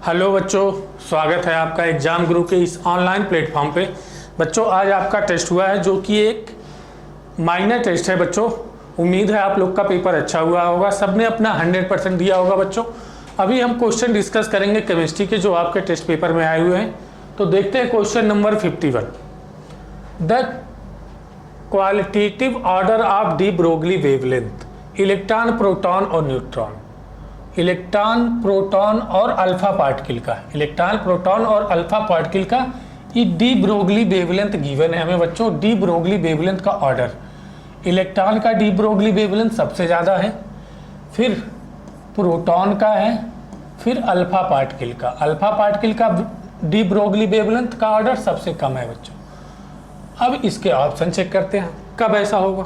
Hello बच्चों, स्वागत है आपका एग्जाम गुरु के इस ऑनलाइन प्लेटफॉर्म पे। बच्चों आज आपका टेस्ट हुआ है जो कि एक माइनर टेस्ट है। बच्चों उम्मीद है आप लोग का पेपर अच्छा हुआ होगा, सबने अपना 100% दिया होगा। बच्चों अभी हम क्वेश्चन डिस्कस करेंगे केमिस्ट्री के जो आपके टेस्ट पेपर में आए हुए हैं। तो देखते हैं question number 51। The qualitative order of D Broglie wavelength, electron, proton और न्यूट्रॉन। इलेक्ट्रॉन, प्रोटॉन और अल्फा पार्टिकल का, इलेक्ट्रॉन, प्रोटॉन और अल्फा पार्टिकल का ये डी ब्रोगली वेवलेंथ गिवन है हमें। बच्चों डी ब्रोगली वेवलेंथ का ऑर्डर, इलेक्ट्रॉन का डी ब्रोगली वेवलेंथ सबसे ज़्यादा है, फिर प्रोटॉन का है, फिर अल्फा पार्टिकल का। अल्फा पार्टिकल का डी ब्रोगली वेवलेंथ का ऑर्डर सबसे कम है बच्चों। अब इसके ऑप्शन चेक करते हैं कब ऐसा होगा।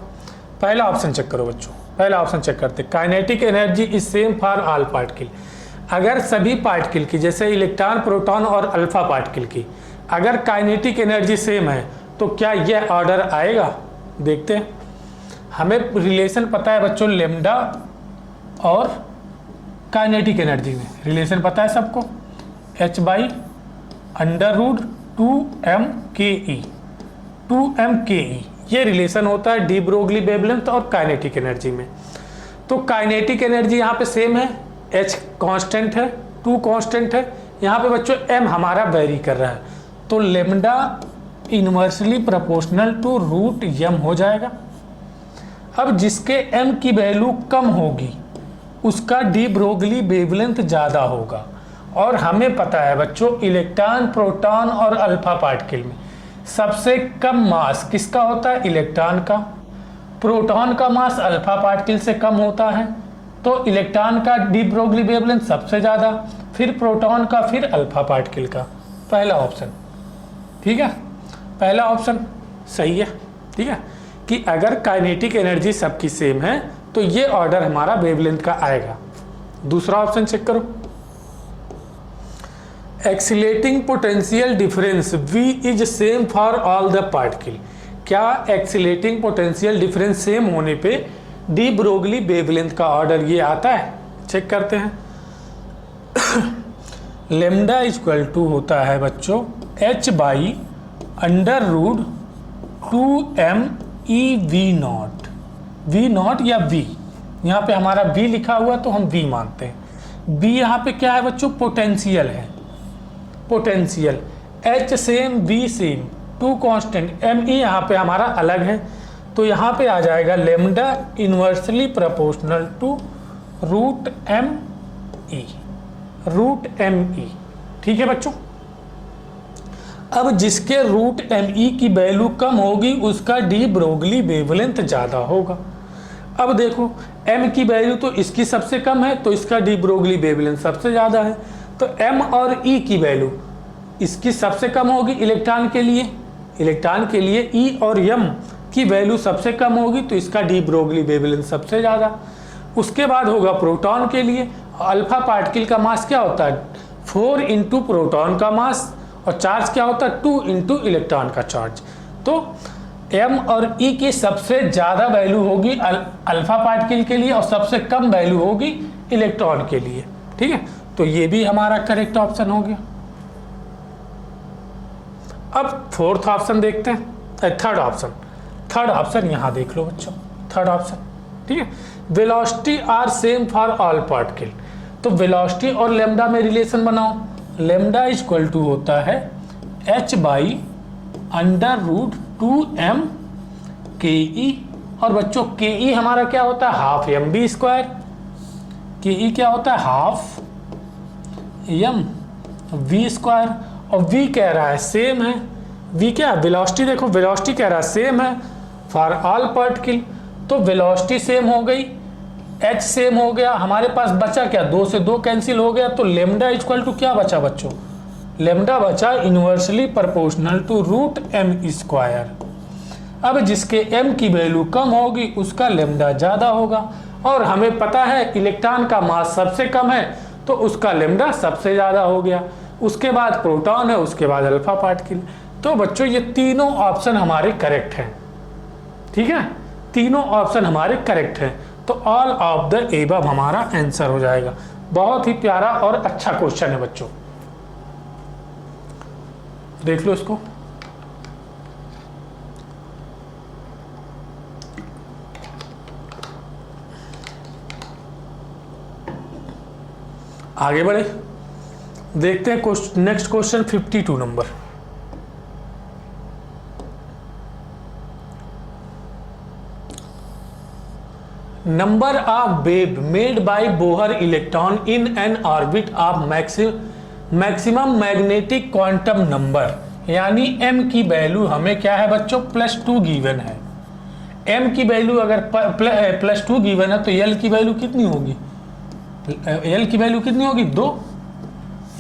पहला ऑप्शन चेक करो बच्चों, पहला ऑप्शन चेक करते हैं। Kinetic energy is same for all particle. अगर सभी पार्टिकल की, जैसे इलेक्ट्रॉन, प्रोटॉन और अल्फा पार्टिकल की, अगर काइनेटिक एनर्जी सेम है तो क्या यह ऑर्डर आएगा। देखते हैं, हमें रिलेशन पता है बच्चों लेम्डा और काइनेटिक एनर्जी में रिलेशन पता है सबको, h/√2m/ke, 2m/ke ये रिलेशन होता है डी ब्रोगली वेवलेंथ और काइनेटिक एनर्जी में। तो काइनेटिक एनर्जी यहाँ पे सेम है, h कांस्टेंट है, 2 कांस्टेंट है। यहाँ पे बच्चों m हमारा वेरी कर रहा है, तो lambda inversely proportional to √m हो जाएगा। अब जिसके m की वैल्यू कम होगी उसका डी ब्रोगली वेवलेंथ ज़्यादा होगा। और हमें पता है बच्चों इलेक्ट्रॉन, प्रोटॉन और अल्फा पार्टिकल में सबसे कम मास किसका होता है, इलेक्ट्रॉन का। प्रोटॉन का मास अल्फा पार्टिकल से कम होता है, तो इलेक्ट्रॉन का डी ब्रोगली वेवलेंथ सबसे ज़्यादा, फिर प्रोटॉन का, फिर अल्फा पार्टिकल का। पहला ऑप्शन ठीक है, पहला ऑप्शन सही है। ठीक है कि अगर काइनेटिक एनर्जी सबकी सेम है तो ये ऑर्डर हमारा वेवलेंथ का आएगा। दूसरा ऑप्शन चेक करो, accelerating potential difference V is same for all the particle. क्या एक्सीलेटिंग पोटेंशियल डिफरेंस सेम होने पे डी ब्रोगली वेवलेंथ का ऑर्डर ये आता है। चेक करते हैं। लेम्डा इक्वल टू होता है बच्चों h/√2m/e⁻₀, V0 या V, यहाँ पे हमारा V लिखा हुआ तो हम V मानते हैं। V यहाँ पे क्या है बच्चों, पोटेंशियल है, potential. H same, V same, 2 constant, M E यहाँ पे हमारा अलग है, तो यहाँ पे आ जाएगा lambda inversely proportional to √me। ठीक है बच्चों। अब जिसके √me की वैल्यू कम होगी उसका डी ब्रोगली वेवलेंथ ज़्यादा होगा। अब देखो m की वैल्यू तो इसकी सबसे कम है तो इसका डी ब्रोगली वेवलेंथ सबसे ज़्यादा है, तो m और e की वैल्यू इसकी सबसे कम होगी इलेक्ट्रॉन के लिए, इलेक्ट्रॉन के लिए e और m की वैल्यू सबसे कम होगी तो इसका डी ब्रोगली वेवलेंथ सबसे ज़्यादा। उसके बाद होगा प्रोटॉन के लिए, अल्फा पार्टिकल का मास क्या होता है 4 इंटू प्रोटॉन का मास, और चार्ज क्या होता है 2 इंटू इलेक्ट्रॉन का चार्ज। तो m और e की सबसे ज़्यादा वैल्यू होगी अल्फा पार्टिकल के लिए और सबसे कम वैल्यू होगी इलेक्ट्रॉन के लिए। ठीक है, तो ये भी हमारा करेक्ट ऑप्शन हो गया। अब फोर्थ ऑप्शन देखते हैं, थर्ड ऑप्शन। थर्ड ऑप्शन यहाँ देख लो बच्चों, थर्ड ऑप्शन। ठीक है, velocity are same for all particle. तो वेलोसिटी और लेम्डा में रिलेशन बनाओ। लेम्डा इक्वल टू होता है h/√2m/ke, और बच्चों ke हमारा क्या होता है हाफ mv²। ke क्या होता है हाफ mv², और v कह रहा है सेम है। v क्या है, वेलोसिटी। देखो वेलोसिटी कह रहा है सेम है फॉर ऑल पार्टिकल, तो वेलोसिटी सेम हो गई, h सेम हो गया, हमारे पास बचा क्या, 2 से 2 कैंसिल हो गया, तो लेम्डा इक्वल टू क्या बचा बच्चों, लेम्डा बचा इनवर्सली प्रोपोर्शनल टू √m²। अब जिसके m की वैल्यू कम होगी उसका लेम्डा ज़्यादा होगा, और हमें पता है इलेक्ट्रॉन का मास सबसे कम है तो उसका लेम्डा सबसे ज़्यादा हो गया। उसके बाद प्रोटॉन है, उसके बाद अल्फा पार्टिकल। तो बच्चों ये तीनों ऑप्शन हमारे करेक्ट हैं। ठीक है, तीनों ऑप्शन हमारे करेक्ट हैं, तो ऑल ऑफ द एबव हमारा आंसर हो जाएगा। बहुत ही प्यारा और अच्छा क्वेश्चन है बच्चों। देख लो इसको। आगे बढ़े, देखते हैं next question 52 number. Number of wave made by Bohr electron in N orbit of maximum magnetic quantum number, यानी m की वैल्यू हमें क्या है बच्चों, +2 गिवन है। m की वैल्यू अगर +2 गिवन है तो l की वैल्यू कितनी होगी, l की वैल्यू कितनी होगी 2,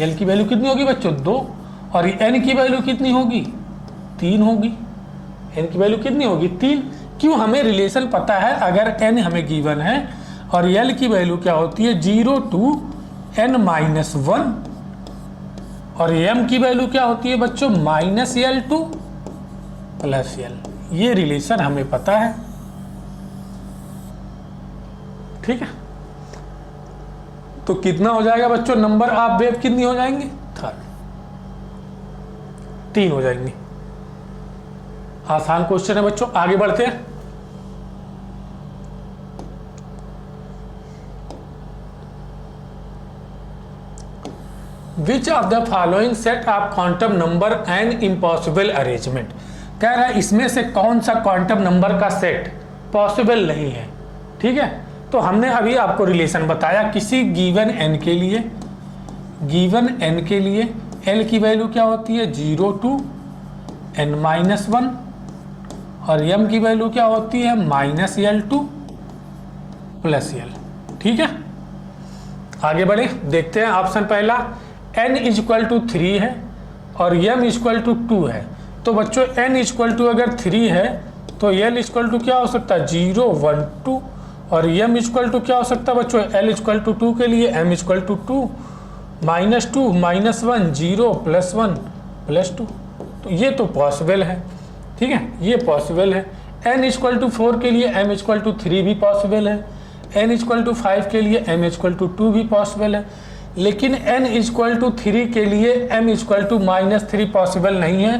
l की वैल्यू कितनी होगी बच्चों 2, और n की वैल्यू कितनी होगी 3 होगी, n की वैल्यू कितनी होगी 3। क्यों, हमें रिलेशन पता है, अगर n हमें गिवन है और l की वैल्यू क्या होती है 0 to n-1, और m की वैल्यू क्या होती है बच्चों -l to +l, ये रिलेशन हमें पता है। ठीक है, तो कितना हो जाएगा बच्चों, नंबर ऑफ वेव कितनी हो जाएंगे 3 हो जाएंगे। आसान क्वेश्चन है बच्चों, आगे बढ़ते हैं। Which of the following set of quantum number and impossible arrangement, कह रहा है इसमें से कौन सा क्वांटम नंबर का सेट पॉसिबल नहीं है। ठीक है, तो हमने अभी आपको रिलेशन बताया, किसी गिवन n के लिए, गिवन n के लिए l की वैल्यू क्या होती है 0 to n-1, और m की वैल्यू क्या होती है -l to +l। ठीक है, आगे बढ़े, देखते हैं ऑप्शन पहला, n = 3 है और m = 2 है। तो बच्चों n = अगर 3 है तो l = क्या हो सकता है 0, 1, 2, और m = क्या हो सकता है बच्चों, l = 2 के लिए m = 2, -2, -1, 0, +1, +2, तो ये तो पॉसिबल है। ठीक है, ये पॉसिबल है। n = 4 के लिए m = 3 भी पॉसिबल है, n = 5 के लिए m = 2 भी पॉसिबल है, लेकिन n = 3 के लिए m = -3 पॉसिबल नहीं है,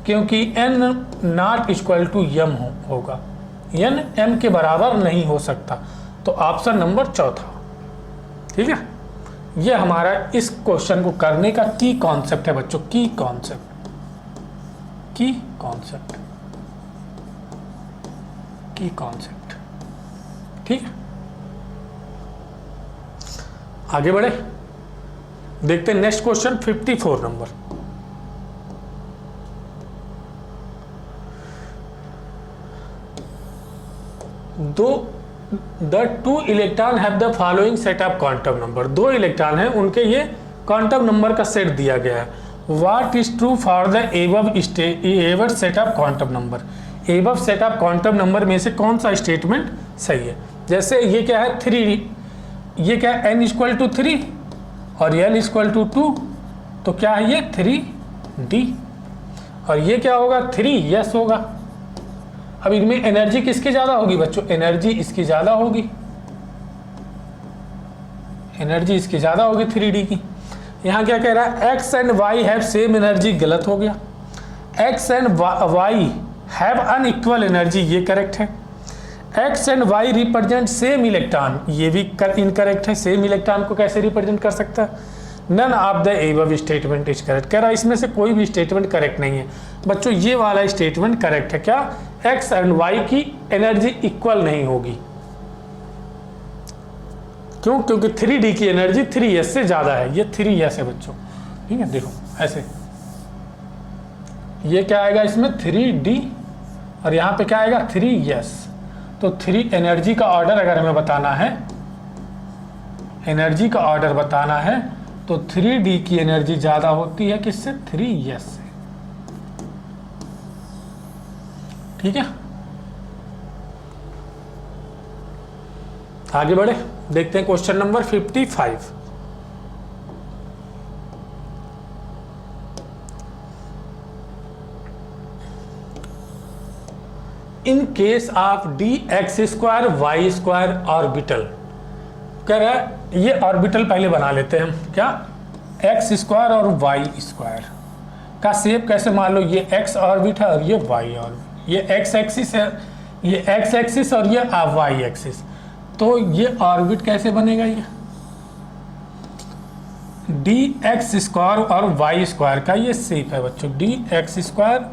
क्योंकि n not equal to m होगा, n m के बराबर नहीं हो सकता। तो ऑप्शन नंबर चौथा। ठीक है, ये हमारा इस क्वेश्चन को करने का की कॉन्सेप्ट है बच्चों, की कॉन्सेप्ट, की कॉन्सेप्ट, की कॉन्सेप्ट। ठीक है, आगे बढ़े, देखते हैं next question 54 number. The two electron have the following set of quantum number, 2 electron हैं, उनके ये क्वांटम नंबर का सेट दिया गया है। What is true for the above set of quantum number, above set of quantum number में से कौन सा स्टेटमेंट सही है। जैसे ये क्या है 3, ये क्या है n = 3 और l = 2, तो क्या है ये 3d, और ये क्या होगा 3s होगा। अब इनमें एनर्जी किसकी ज़्यादा होगी बच्चों, एनर्जी इसकी ज़्यादा होगी, एनर्जी इसकी ज़्यादा होगी 3d की। यहाँ क्या कह रहा है x and y have same energy, गलत हो गया। x and y have unequal energy, ये करेक्ट है। x and y represent same electron, ये भी इनकरेक्ट है। सेम इलेक्ट्रॉन को कैसे रिप्रेजेंट कर सकता है, none of the above statement is correct. कह रहा है इसमें से कोई भी स्टेटमेंट करेक्ट नहीं है बच्चों, ये वाला स्टेटमेंट करेक्ट है। क्या, x एंड y की एनर्जी इक्वल नहीं होगी, क्यों, क्योंकि 3d की एनर्जी 3s से ज़्यादा है, ये 3s है बच्चों। ठीक है, देखो ऐसे, ये क्या आएगा इसमें 3d और यहाँ पे क्या आएगा 3s। तो 3 एनर्जी का ऑर्डर अगर हमें बताना है, एनर्जी का ऑर्डर बताना है तो 3d की एनर्जी ज़्यादा होती है किससे, 3s से। ठीक है, आगे बढ़े, देखते हैं question number 55। In case of dx² orbital, कह रहा है ये ऑर्बिटल पहले बना लेते हैं हम, क्या x² और y²। का शेप कैसे, मान लो ये एक्स ऑर्बिट है और ये वाई ऑर्बिट, ये एक्स एक्सिस है, ये एक्स एक्सिस और ये वाई एक्सिस, तो ये ऑर्बिट कैसे बनेगा, ये डी एक्स स्क्वायर और वाई स्क्वायर का ये शेप है बच्चों, D x square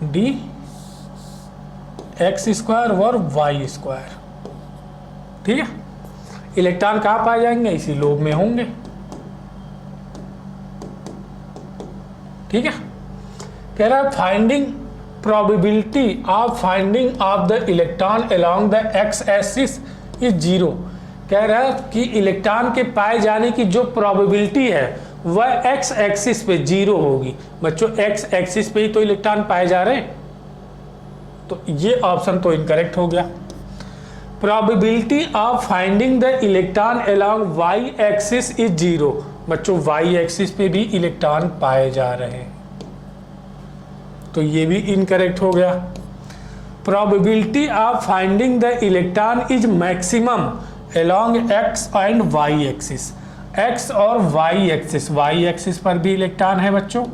D x square और वाई स्क्वायर। ठीक है, इलेक्ट्रॉन कहाँ पाए जाएंगे, इसी लोब में होंगे। ठीक है, कह रहा है finding probability of finding of the electron along the x axis is zero. कह रहा है कि इलेक्ट्रॉन के पाए जाने की जो प्रोबेबिलिटी है वह एक्स एक्सिस पे जीरो होगी। बच्चों एक्स एक्सिस पे ही तो इलेक्ट्रॉन पाए जा रहे हैं, तो ये ऑप्शन तो इनकरेक्ट हो गया। Probability of finding the electron along y axis is zero. बच्चों वाई एक्सिस पे भी इलेक्ट्रॉन पाए जा रहे हैं, तो ये भी इनकरेक्ट हो गया। Probability of finding the electron is maximum along x and y axis. X और वाई एक्सिस पर भी इलेक्ट्रॉन है बच्चों,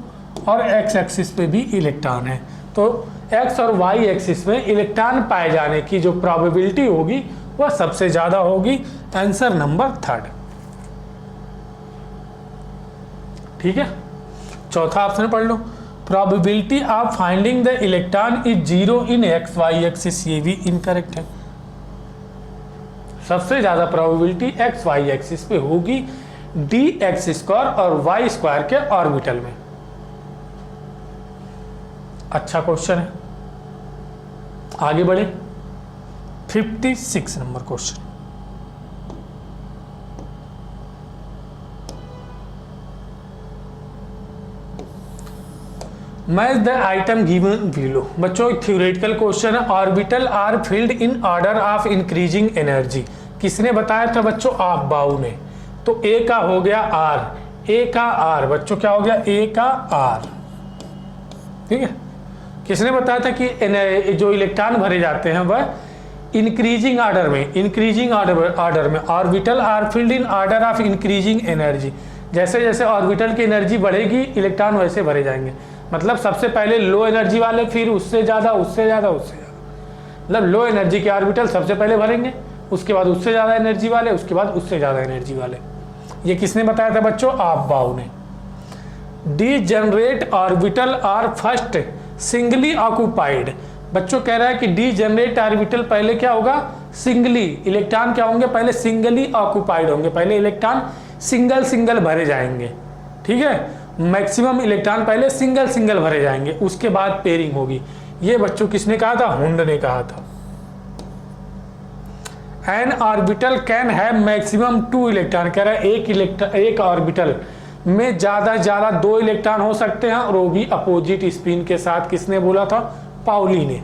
और एक्स एक्सिस पे भी इलेक्ट्रॉन है, तो एक्स और वाई एक्सिस में इलेक्ट्रॉन पाए जाने की जो प्रोबेबिलिटी होगी वह सबसे ज्यादा होगी। Answer number 3। ठीक है, चौथा ऑप्शन पढ़ लो, probability of finding the electron is zero in X Y axis, ये भी इनकरेक्ट है। सबसे ज्यादा प्रोबेबिलिटी एक्स वाई एक्सिस पे होगी डी एक्स स्क्वायर और वाई स्क्वायर के ऑर्बिटल में। अच्छा क्वेश्चन है, आगे बढ़े। 56 number question, match the item given below. बच्चों थ्योरेटिकल क्वेश्चन है, orbital are filled in order of increasing energy. किसने बताया था बच्चों, आप बाऊ ने। तो ए का हो गया आर, ए का आर बच्चों क्या हो गया, ए का आर। ठीक है, किसने बताया था कि जो इलेक्ट्रॉन भरे जाते हैं वह इंक्रीजिंग ऑर्डर में, इंक्रीजिंग ऑर्डर में orbital are filled in order of increasing energy. जैसे जैसे ऑर्बिटल की एनर्जी बढ़ेगी इलेक्ट्रॉन वैसे भरे जाएंगे। मतलब सबसे पहले लो एनर्जी वाले, फिर उससे ज़्यादा, उससे ज़्यादा, उससे ज़्यादा, मतलब लो एनर्जी के ऑर्बिटल सबसे पहले भरेंगे, उसके बाद उससे ज़्यादा एनर्जी वाले, उसके बाद उससे ज़्यादा एनर्जी वाले। ये किसने बताया था बच्चों, आप बाऊ ने। Degenerate orbital are first singly occupied. बच्चों कह रहा है कि डीजेनरेट ऑर्बिटल पहले क्या होगा, सिंगली, इलेक्ट्रॉन क्या होंगे, पहले सिंगली ऑक्यूपाइड होंगे, पहले इलेक्ट्रॉन सिंगल सिंगल भरे जाएंगे। ठीक है, मैक्सिमम इलेक्ट्रॉन पहले सिंगल सिंगल भरे जाएंगे, उसके बाद पेयरिंग होगी। ये बच्चों किसने कहा था, हुंड ने कहा था। N orbital can have maximum 2 electron. कह रहा है एक ऑर्बिटल में ज्यादा 2 इलेक्ट्रॉन हो सकते हैं, और वो भी अपोजिट स्पिन के साथ। किसने बोला था, पाउली ने।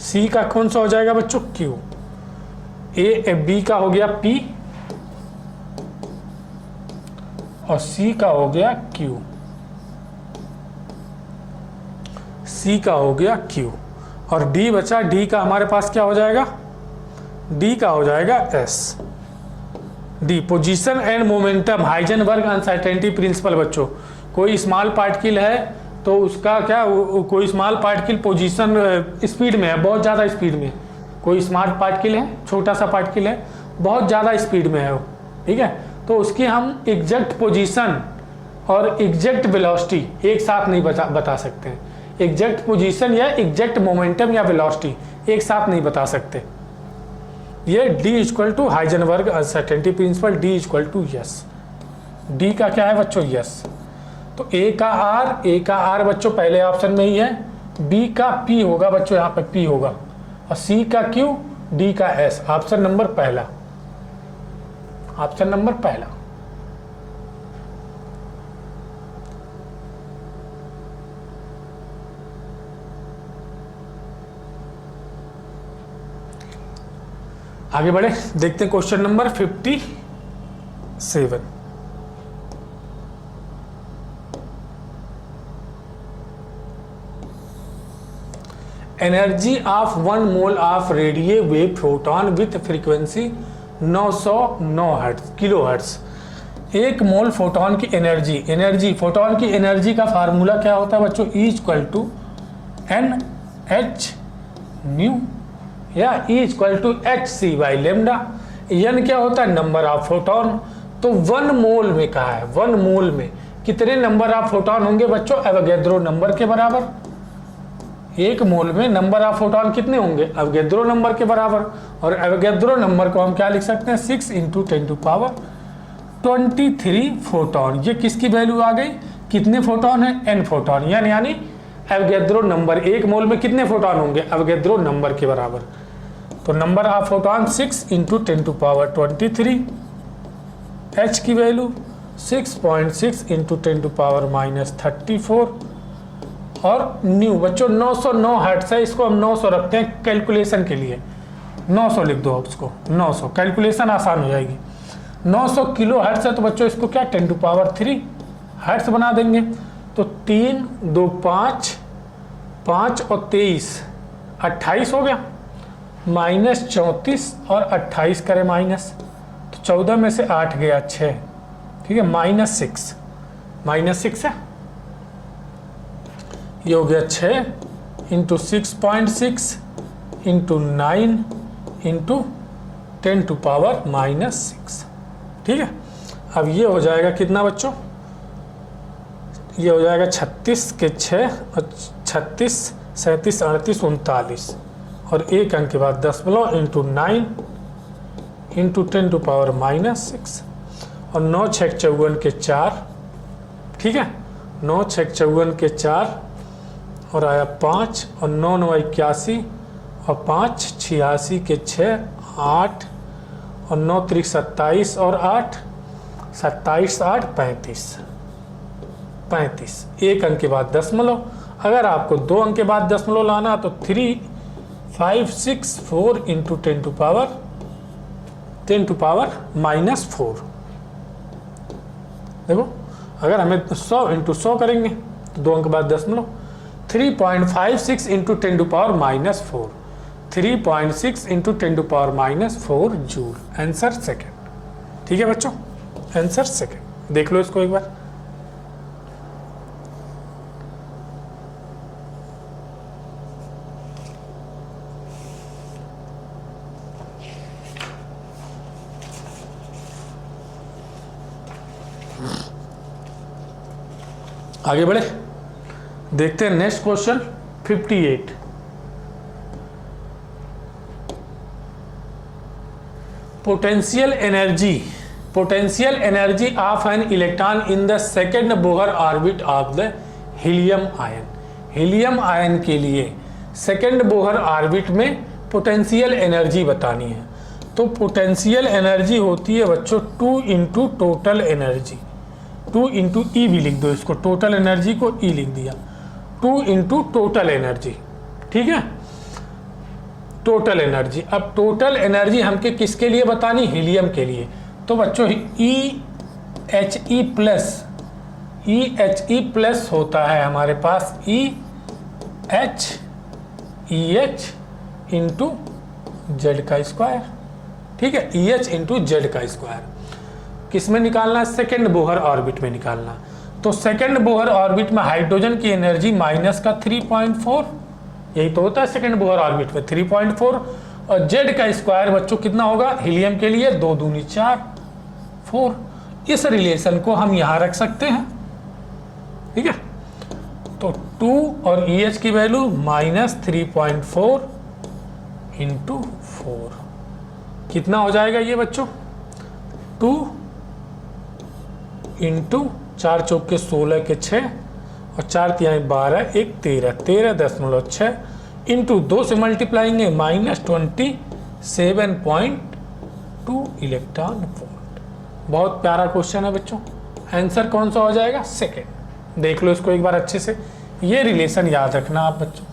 सी का कौन सा हो जाएगा बच्चों, क्यू। ए बी का हो गया पी और सी का हो गया क्यू, सी का हो गया क्यू, और डी बचा, डी का हमारे पास क्या हो जाएगा, डी का हो जाएगा S. D position and momentum, Heisenberg uncertainty principal. बच्चों कोई स्मॉल पार्टिकल है तो उसका क्या, कोई स्मॉल पार्टिकल पोजीशन स्पीड में है, बहुत ज़्यादा स्पीड में, कोई स्मॉल पार्टिकल है, छोटा सा पार्टिकल है, बहुत ज़्यादा स्पीड में है वो। ठीक है, तो उसकी हम एग्जैक्ट पोजीशन और एग्जैक्ट वेलोसिटी एक साथ नहीं बता सकते हैं। एग्जैक्ट पोजीशन या एग्जैक्ट मोमेंटम या वेलोसिटी एक साथ नहीं बता सकते। ये D equal to Heisenberg uncertainty principle, D equal to S. D का क्या है बच्चों, यस। तो A का R बच्चों पहले ऑप्शन में ही है, B का P होगा बच्चों, यहाँ पे P होगा, और C का Q, D का S। ऑप्शन नंबर पहला, ऑप्शन नंबर पहला। आगे बढ़े, देखते हैं question number 57। Energy of 1 mole of radio wave proton with frequency 909 kilo hertz 1 mole photon की एनर्जी फोटोन की एनर्जी का फार्मूला क्या होता है बच्चों, E equal to n h nu या E equal to h c by lambda. N क्या होता है, नंबर ऑफ फोटोन। तो 1 मोल में कहा है, 1 मोल में कितने नंबर ऑफ फोटोन होंगे बच्चों, एवोगैड्रो नंबर के बराबर। 1 मोल में नंबर ऑफ फोटोन कितने होंगे, एवोगैड्रो नंबर के बराबर। और एवोगैड्रो नंबर को हम क्या लिख सकते हैं, 6 × 10⁻23 फोटोन। ये किसकी वैल्यू आ गई, कितने फोटोन है, n फोटोन, यानी एवोगैड्रो नंबर 1 मोल में कितने फोटोन होंगे, एवोगैड्रो नंबर के बराबर। तो नंबर ऑफ फोटोन 6 × 10⁻23, h की वैल्यू 6.6 × 10⁻34 और न्यू बच्चों 909 हर्ट्ज है, इसको हम 900 रखते हैं कैलकुलेशन के लिए। 900 लिख दो उसको, 900 कैलकुलेशन आसान हो जाएगी। 900 किलो हर्ट्ज है तो बच्चों इसको क्या 10⁻3 हर्ट्ज बना देंगे। तो 3 2 5 5 और 23 28 हो गया, -34 और 28 करें माइनस, तो 14 में से 8 गया 6, ठीक है, -6 है, ये हो गया 6 × 6.6 × 9 × 10⁻⁻6, ठीक है। अब ये हो जाएगा कितना बच्चों, ये हो जाएगा 36 के 6 और 36 37 38 39 और 1 अंक के बाद दशमलव × 9 × 10⁻⁻6 और 9 × 6 = 54 के 4, ठीक है, 9 × 6 = 54 के 4 और आया 5 और 9 9 81 और 5 86 के 6 8 और 9 3 27 और 8 27 8 35 1 अंक के बाद दशमलव। अगर आपको 2 अंक के बाद दशमलव लाना तो 3 5 6 4 × 10⁻⁻4। देखो अगर हमें 100 × 100 करेंगे तो 2 अंक के बाद दशमलव, 3.56 × 10⁻⁻4, 3.6 × 10⁻⁻4 जूल। आंसर सेकेंड, ठीक है बच्चों, आंसर सेकेंड। देख लो इसको एक बार। आगे बढ़े, देखते हैं next question 58। Potential energy of an electron in the second Bohr orbit of the helium ion. Helium ion के लिए सेकेंड बोहर ऑर्बिट में पोटेंशियल एनर्जी बतानी है। तो पोटेंशियल एनर्जी होती है बच्चों 2 × टोटल एनर्जी, 2 × E भी लिख दो इसको, टोटल एनर्जी को E लिख दिया, 2 × टोटल एनर्जी, ठीक है, टोटल एनर्जी। अब टोटल एनर्जी हमके किसके लिए बतानी, हीलियम के लिए। तो बच्चों EHE प्लस होता है हमारे पास EH × Z का स्क्वायर, ठीक है, EH × Z का स्क्वायर। किस में निकालना है, सेकेंड बोहर ऑर्बिट में निकालना। तो सेकेंड बोहर ऑर्बिट में हाइड्रोजन की एनर्जी -3.4, यही तो होता है सेकेंड बोहर ऑर्बिट में 3.4, और जेड का स्क्वायर बच्चों कितना होगा, हीलियम के लिए 2 दूनी 4 4। इस रिलेशन को हम यहाँ रख सकते हैं, ठीक है। तो 2 और EH की वैल्यू -3.4 × 4 कितना हो जाएगा ये बच्चों, 2 × 4 चौक के 16 के 6 और 4 तिहाई 12 1 13 13.6 इंटू 2 से मल्टीप्लाएंगे -27.2 इलेक्ट्रॉन वोल्ट। बहुत प्यारा क्वेश्चन है बच्चों। आंसर कौन सा हो जाएगा, सेकेंड। देख लो इसको एक बार अच्छे से, ये रिलेशन याद रखना आप बच्चों।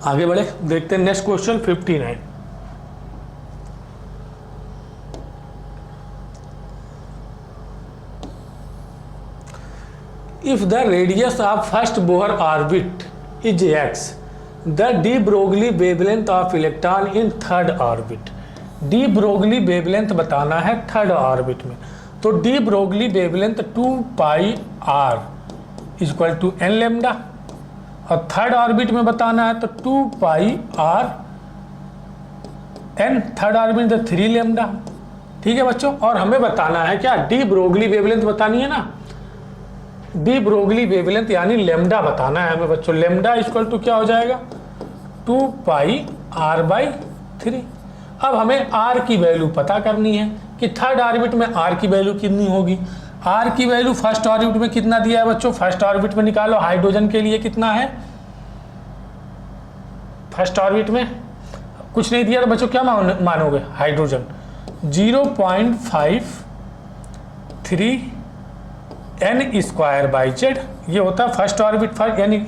आगे बढ़े, देखते हैं next question 59। If the radius of first Bohr orbit is x, the de Broglie wavelength of electron in third orbit. De Broglie wavelength बताना है थर्ड ऑर्बिट में, तो de Broglie wavelength 2 pi r equal to n lambda, और third orbit में बताना है तो 2 pi r n, third orbit तो 3 लेमडा। ठीक है बच्चों, और हमें बताना है क्या, डी ब्रोगली वेवलेंथ बतानी है ना, डी ब्रोगली वेवलेंथ यानी लेमडा बताना है हमें बच्चों। लेमडा इक्वल टू क्या हो जाएगा, 2 पाई आर बाई 3। अब हमें आर की वैल्यू पता करनी है कि थर्ड ऑर्बिट में आर की वैल्यू कितनी होगी। आर की वैल्यू फर्स्ट ऑर्बिट में कितना दिया है बच्चों, फर्स्ट ऑर्बिट में निकालो। हाइड्रोजन के लिए कितना है फर्स्ट ऑर्बिट में, कुछ नहीं दिया तो बच्चों क्या मानोगे, hydrogen 0.53 n square by Z, ये होता है फर्स्ट ऑर्बिट, यानी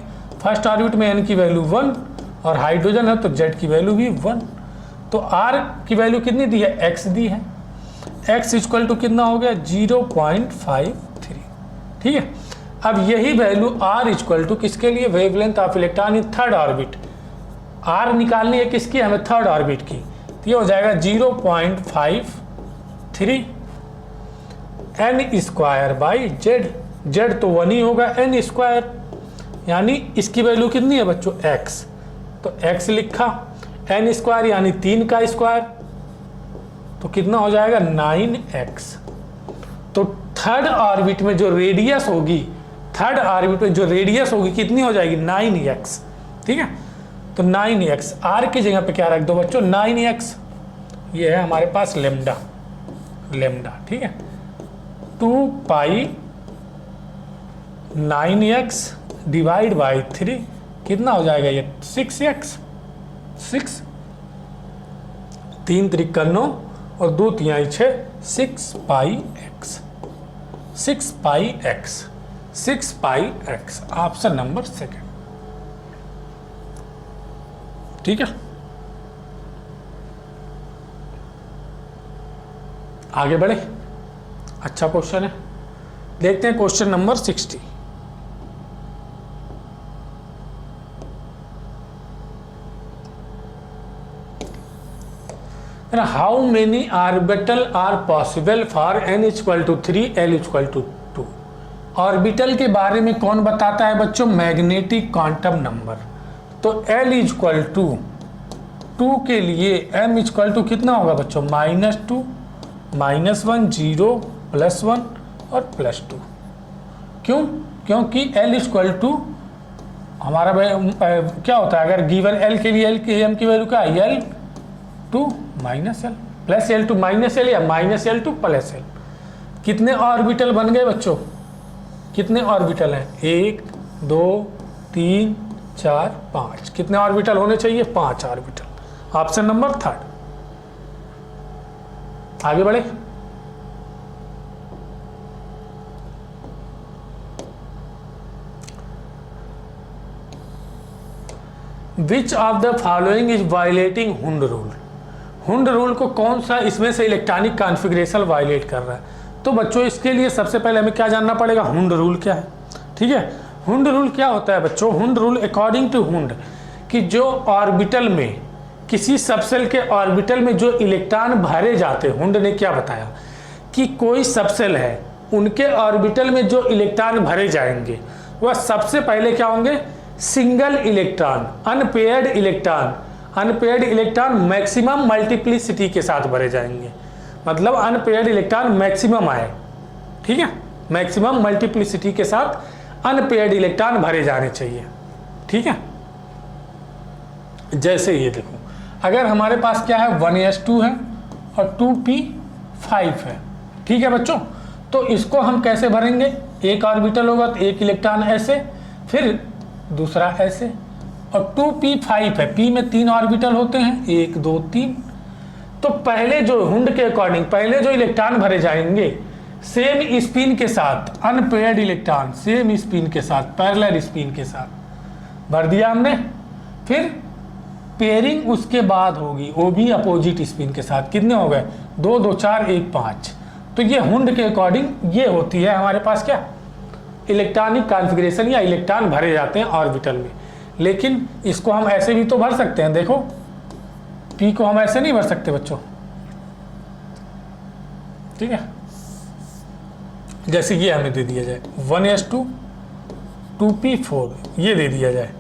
फर्स्ट ऑर्बिट में n की वैल्यू 1 और हाइड्रोजन है तो z की वैल्यू भी 1। तो r की वैल्यू कितनी दी है, x दी है, x इक्वल टू कितना हो गया 0.53। ठीक है, अब यही वैल्यू r इक्वल टू किसके लिए, wavelength of electron in third orbit. r निकालनी है किसकी, हमें थर्ड ऑर्बिट की, तो ये हो जाएगा 0.53 n square by Z, Z तो 1 ही होगा, n स्क्वायर यानी इसकी वैल्यू कितनी है बच्चों x, तो x लिखा, n स्क्वायर यानी 3 का स्क्वायर, तो कितना हो जाएगा 9x। तो थर्ड ऑर्बिट में जो रेडियस होगी, थर्ड ऑर्बिट में जो रेडियस होगी कितनी हो जाएगी 9x। ठीक है, तो 9x, r की जगह पे क्या रख दो बच्चों 9x, ये है हमारे पास लेमडा, लेमडा। ठीक है, 2 पाई 9x डिवाइड बाई 3 कितना हो जाएगा ये 6x, 6 3 त्रिक 9 और 2 तिहाई 6, 6 पाई x, 6 पाई x, 6 पाई x, ऑप्शन नंबर 2। ठीक है, आगे बढ़े, अच्छा क्वेश्चन है, देखते हैं question number 60। How many orbital are possible for n equal to 3 l equal to 2। Orbital के बारे में कौन बताता है बच्चों, मैग्नेटिक क्वांटम नंबर। तो l इक्वल टू 2 के लिए m इक्वल टू कितना होगा बच्चों, -2, -1, 0, +1 और +2। क्यों, क्योंकि l इक्वल टू हमारा क्या होता है, अगर गिवन l के लिए l की m की वैल्यू क्या है, l to minus L, plus L to minus L या minus L to plus L. कितने ऑर्बिटल बन गए बच्चों, कितने ऑर्बिटल हैं, 1 2 3 4 5, कितने ऑर्बिटल होने चाहिए, 5 ऑर्बिटल, ऑप्शन नंबर 3। आगे बढ़े, which of the following is violating Hund rule. Hund rule को कौन सा इसमें से इलेक्ट्रॉनिक कॉन्फ़िगरेशन वायलेट कर रहा है। तो बच्चों इसके लिए सबसे पहले हमें क्या जानना पड़ेगा, हुंड रूल क्या है। ठीक है, हुंड रूल क्या होता है बच्चों, Hund rule according to Hund कि जो ऑर्बिटल में, किसी सबसेल के ऑर्बिटल में जो इलेक्ट्रॉन भरे जाते हैं, हुंड ने क्या बताया कि कोई सबसेल है उनके ऑर्बिटल में जो इलेक्ट्रॉन भरे जाएंगे वह सबसे पहले क्या होंगे, single electron, unpaired electron, unpaired electron maximum multiplicity के साथ भरे जाएंगे, मतलब अनपेयर्ड इलेक्ट्रॉन मैक्सिमम आए। ठीक है, मैक्सिमम मल्टीप्लिसिटी के साथ अनपेयर्ड इलेक्ट्रॉन भरे जाने चाहिए। ठीक है, जैसे ये देखो, अगर हमारे पास क्या है 1s2 है और 2p5 है। ठीक है बच्चों, तो इसको हम कैसे भरेंगे, एक ऑर्बिटल होगा तो एक इलेक्ट्रॉन ऐसे, फिर दूसरा ऐसे, और 2p5 है, p में 3 ऑर्बिटल होते हैं, 1 2 3। तो पहले जो हुंड के अकॉर्डिंग पहले जो इलेक्ट्रॉन भरे जाएंगे सेम स्पिन के साथ, अनपेयर्ड इलेक्ट्रॉन सेम स्पिन के साथ, पैरेलल स्पिन के साथ भर दिया हमने। फिर पेयरिंग उसके बाद होगी, वो भी अपोजिट स्पिन के साथ। कितने हो गए, 2 2 4 1 5। तो ये हुंड के अकॉर्डिंग ये होती है हमारे पास क्या, इलेक्ट्रॉनिक कॉन्फ़िगरेशन या इलेक्ट्रॉन भरे जाते हैं ऑर्बिटल में। लेकिन इसको हम ऐसे भी तो भर सकते हैं, देखो p को हम ऐसे नहीं भर सकते बच्चों, ठीक है। जैसे ये हमें दे दिया जाए 1s2 2p4 ये दे दिया जाए,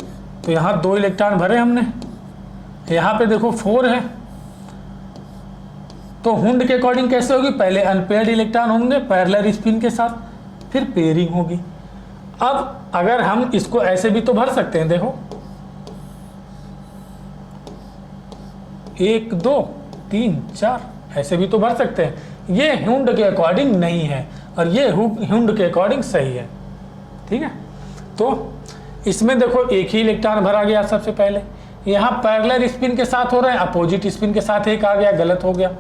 तो यहाँ 2 इलेक्ट्रॉन भरे हमने, यहाँ पे देखो 4 है, तो हुंड के अकॉर्डिंग कैसे होगी, पहले अनपेयर्ड इलेक्ट्रॉन होंगे पैरेलल स्पिन के साथ, फिर पेयरिंग होगी। अब अगर हम इसको ऐसे भी तो भर सकते हैं, देखो 1 2 3 4 ऐसे भी तो भर सकते हैं। ये हुंड के अकॉर्डिंग नहीं है और ये हुंड के अकॉर्डिंग सही है, ठीक है। तो इसमें देखो एक ही इलेक्ट्रॉन भरा गया सबसे पहले, यहाँ पैरेलल स्पिन के साथ हो रहा है, अपोजिट स्पिन के साथ एक आ गया, गलत हो गया।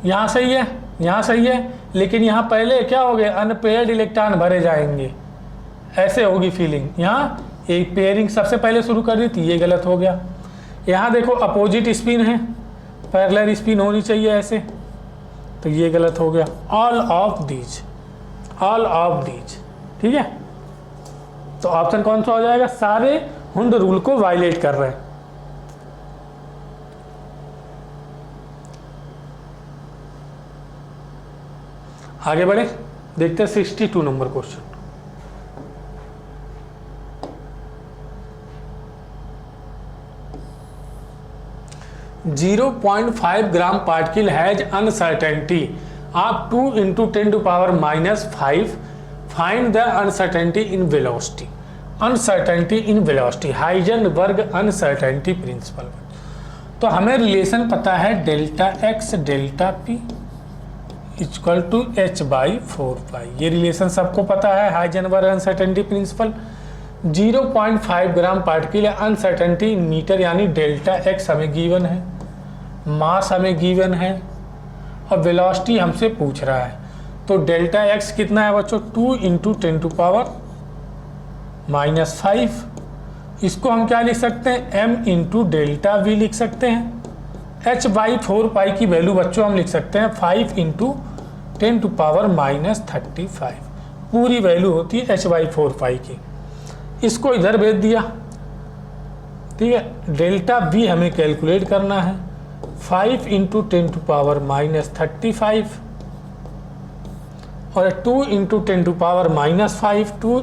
यहाँ सही है, यहाँ सही है, लेकिन यहाँ पहले क्या हो गया, अनपेयर्ड इलेक्ट्रॉन भरे जाएंगे, ऐसे होगी फीलिंग। यहाँ एक पेयरिंग सबसे पहले शुरू कर दी थी, ये गलत हो गया। यहाँ देखो अपोजिट स्पिन है, पैरेलल स्पिन होनी चाहिए ऐसे, तो ये गलत हो गया। ऑल ऑफ दीज, ठीक है। तो ऑप्शन कौन सा हो जाएगा, सारे हुंड रूल को वायलेट कर रहे हैं। आगे बढ़े, देखते हैं 62 number question. (0.5 gram particle has uncertainty of 2 × 10⁻⁻5 find the uncertainty in velocity. Uncertainty in velocity, Heisenberg uncertainty principle. तो हमें रिलेशन पता है delta x delta p equal to h/4π, ये रिलेशन सबको पता है, Heisenberg uncertainty principle. 0.5 gram particle uncertainty in metre, यानी delta x हमें गिवन है, मास हमें गिवन है और वेलोसिटी हमसे पूछ रहा है। तो डेल्टा एक्स कितना है बच्चों, 2 × 10⁻⁻5। इसको हम क्या लिख सकते हैं, m × डेल्टा v लिख सकते हैं। h/4π की वैल्यू बच्चों हम लिख सकते हैं 5 × 10⁻⁻35, पूरी वैल्यू होती है h/4π की। इसको इधर भेज दिया, ठीक है। डेल्टा v हमें कैलकुलेट करना है, 5 × 10⁻⁻35 और 2 × 10⁻⁻5, 2 ×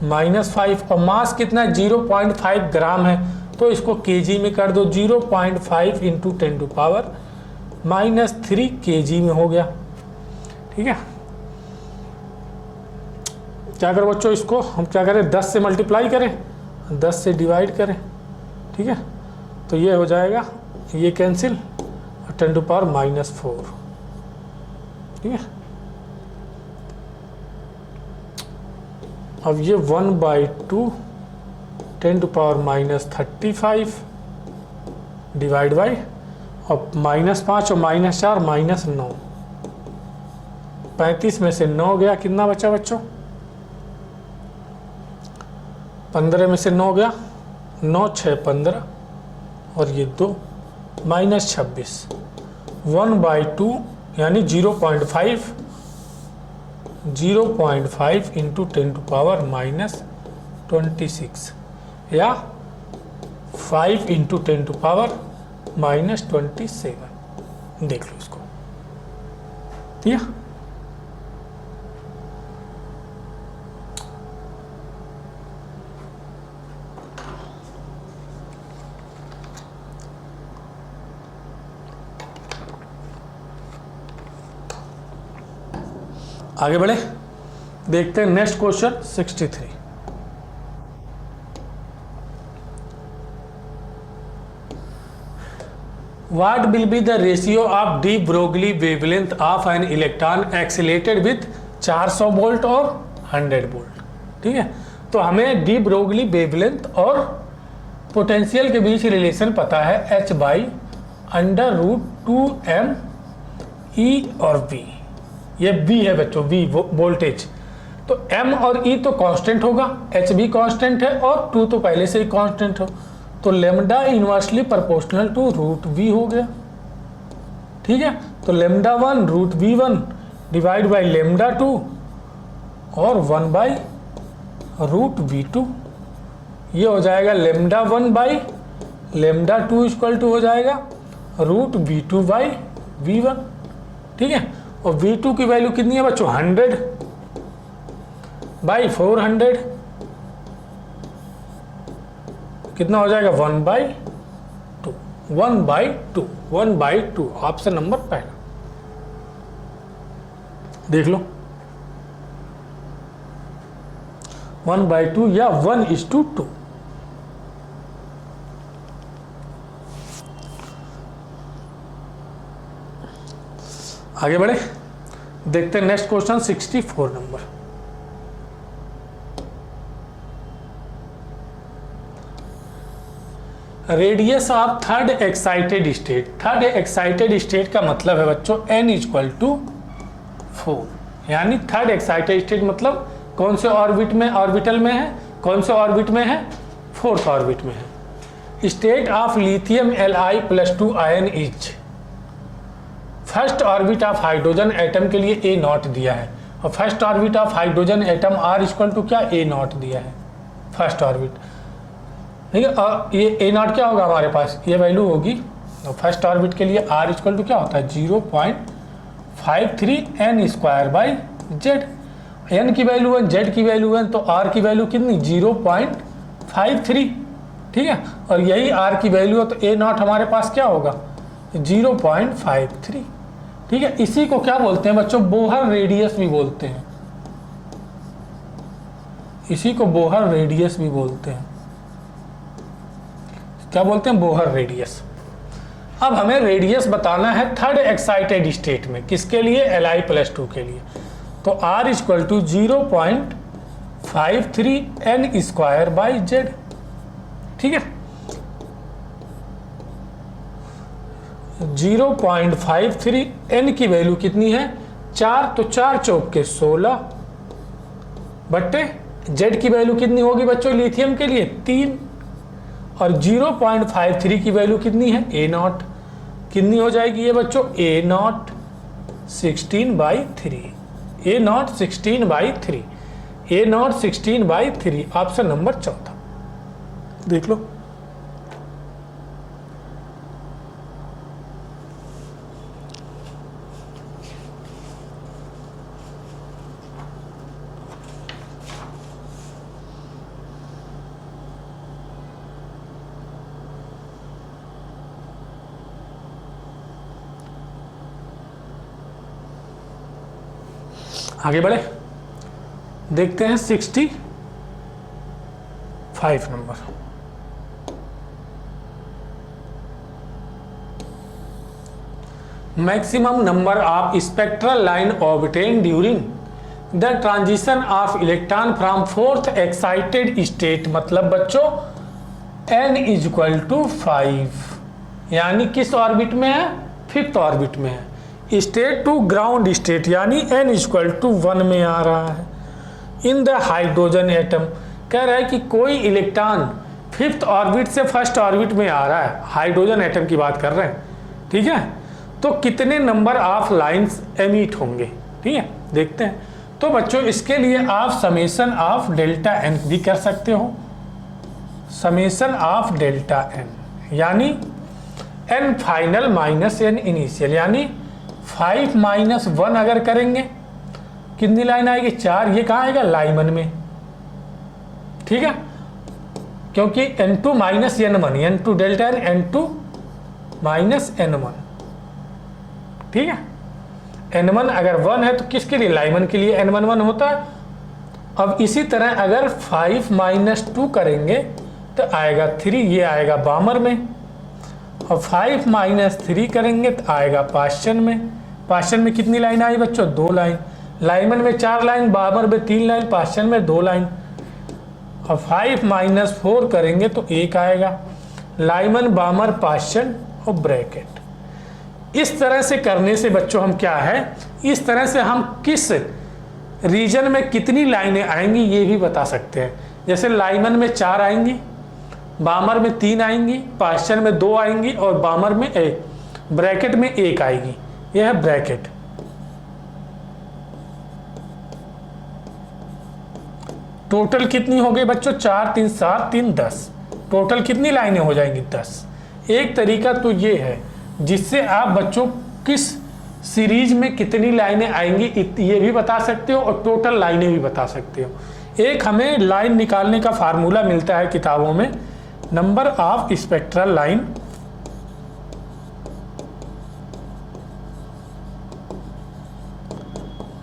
10⁻⁻5 और मास कितना है 0.5 ग्राम है, तो इसको केजी में कर दो, 0.5 × 10⁻³ केजी में हो गया, ठीक है। क्या करें बच्चों, इसको हम क्या करें, 10 से मल्टीप्लाई करें, 10 से डिवाइड करें, ठीक है। तो ये हो जाएगा, ये कैंसिल और 10⁻⁻4, ठीक है। अब ये 1/2 10⁻⁻35 डिवाइड बाई और -5 और -4 -9, 35 में से 9 गया, कितना बचा बच्चों, 15 में से 9 गया, 9 6 15 और ये 2 -26, 1/2 यानी 0.5 × 10⁻26 या 5 × 10⁻27, देख लो इसको, ठीक है। आगे बढ़े, देखते हैं next question 63। What will be the ratio of de Broglie wavelength of an electron accelerated with 400 volt और 100 वोल्ट, ठीक है। तो हमें डी ब्रोगली वेवलेंथ और पोटेंशियल के बीच रिलेशन पता है, h/√2m E और V। ये V है बच्चों, V वोल्टेज, तो M और E तो कांस्टेंट होगा, H भी कांस्टेंट है और 2 तो पहले से ही कांस्टेंट हो, तो lambda inversely proportional to √V हो गया, ठीक है। तो λ1 √V1 डिवाइड बाई λ2 और 1/√v2, ये हो जाएगा λ1/λ2 इक्वल टू हो जाएगा √v2/v1, ठीक है। और v2 की वैल्यू कितनी है बच्चों, 100/400, कितना हो जाएगा 1/2 ऑप्शन नंबर पहला देख लो, 1/2 या 1:2। आगे बढ़े, देखते हैं next question 64 number. Radius of third excited state. Third excited state का मतलब है बच्चों n = 4, यानी थर्ड एक्साइटेड स्टेट मतलब कौन से ऑर्बिट में, ऑर्बिटल में है, कौन से ऑर्बिट में है, फोर्थ ऑर्बिट में है। State of lithium Li+2 ion is, first orbit of hydrogen atom के लिए A0 दिया है, और first orbit of hydrogen atom R = क्या, A0 दिया है फर्स्ट ऑर्बिट, ठीक है। और ये A0 क्या होगा हमारे पास, ये वैल्यू होगी, तो फर्स्ट ऑर्बिट के लिए R = क्या होता है 0.53 n²/z, n की वैल्यू है, z की वैल्यू है, तो r की वैल्यू कितनी 0.53, ठीक है। और यही r की वैल्यू है, तो A0 हमारे पास क्या होगा 0.53, ठीक है। इसी को क्या बोलते हैं बच्चों, बोहर रेडियस भी बोलते हैं, इसी को बोहर रेडियस भी बोलते हैं, क्या बोलते हैं, बोहर रेडियस। अब हमें रेडियस बताना है थर्ड एक्साइटेड स्टेट में, किसके लिए, Li+2 के लिए, तो R = 0.53 n²/z, ठीक है। 0.53 n की वैल्यू कितनी है 4, तो 4 चौक के 16 बट्टे z की वैल्यू कितनी होगी बच्चों लिथियम के लिए 3, और 0.53 की वैल्यू कितनी है A0, कितनी हो जाएगी ये बच्चों A0 16/3, A0 16/3, A0 16/3, option number चौथा देख लो। आगे बढ़े, देखते हैं 65 number. Maximum number of spectral line orbited during the transition of electron from fourth excited state, मतलब बच्चों n = 5, यानी किस ऑर्बिट में है, फिफ्थ ऑर्बिट में है। स्टेट टू ग्राउंड स्टेट, यानी n = 1 में आ रहा है। इन द हाइड्रोजन एटम, कह रहा है कि कोई इलेक्ट्रॉन फिफ्थ ऑर्बिट से फर्स्ट ऑर्बिट में आ रहा है, हाइड्रोजन एटम की बात कर रहे हैं, ठीक है। तो कितने नंबर ऑफ लाइंस एमिट होंगे, ठीक है, देखते हैं। तो बच्चों इसके लिए आप समेशन ऑफ डेल्टा n भी कर सकते हो, समेशन ऑफ डेल्टा n, यानी n final minus n initial, यानी 5 - 1 अगर करेंगे कितनी लाइन आएगी 4, ये कहाँ आएगा लाइमन में, ठीक है, क्योंकि n2 - n1, n2 delta n, n2 - n1, ठीक है। n1 अगर 1 है तो किसके लिए, लाइमन के लिए n1 1 होता है। अब इसी तरह अगर 5 - 2 करेंगे तो आएगा 3, ये आएगा बामर में, और 5 - 3 करेंगे तो आएगा पाश्चन में। पाश्चन में कितनी लाइन आई बच्चों 2 लाइन, लाइमन में 4 लाइन, बामर में 3 लाइन, पाश्चन में 2 लाइन। और 5 - 4 करेंगे तो 1 आएगा, लाइमन, बामर, पाश्चन और ब्रैकेट। इस तरह से करने से बच्चों हम क्या है, इस तरह से हम किस रीजन में कितनी लाइनें आएंगी ये भी बता सकते हैं। जैसे लाइमन में 4 आएंगी, बामर में 3 आएंगी, पाश्चन में 2 आएंगी और बामर में 1, ब्रैकेट में 1 आएगी, यह है ब्रैकेट। टोटल कितनी हो गई बच्चों, 4 3 7 3 10, टोटल कितनी लाइनें हो जाएंगी 10। एक तरीका तो ये है जिससे आप बच्चों किस सीरीज में कितनी लाइनें आएंगी ये भी बता सकते हो और टोटल लाइनें भी बता सकते हो। एक हमें लाइन निकालने का फार्मूला मिलता है किताबों में, number of spectral line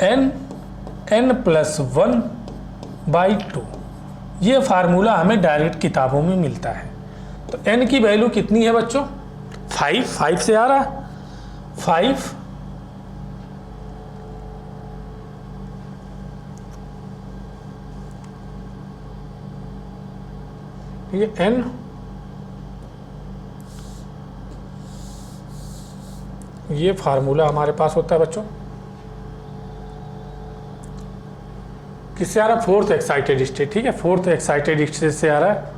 n+1/2। ये फार्मूला हमें डायरेक्ट किताबों में मिलता है। तो n की वैल्यू कितनी है बच्चों, 5 से आ रहा है 5, ये n ये फार्मूला हमारे पास होता है बच्चों, किससे आ रहा है, फोर्थ एक्साइटेड स्टेट। ठीक है, फोर्थ एक्साइटेड स्टेट से आ रहा है।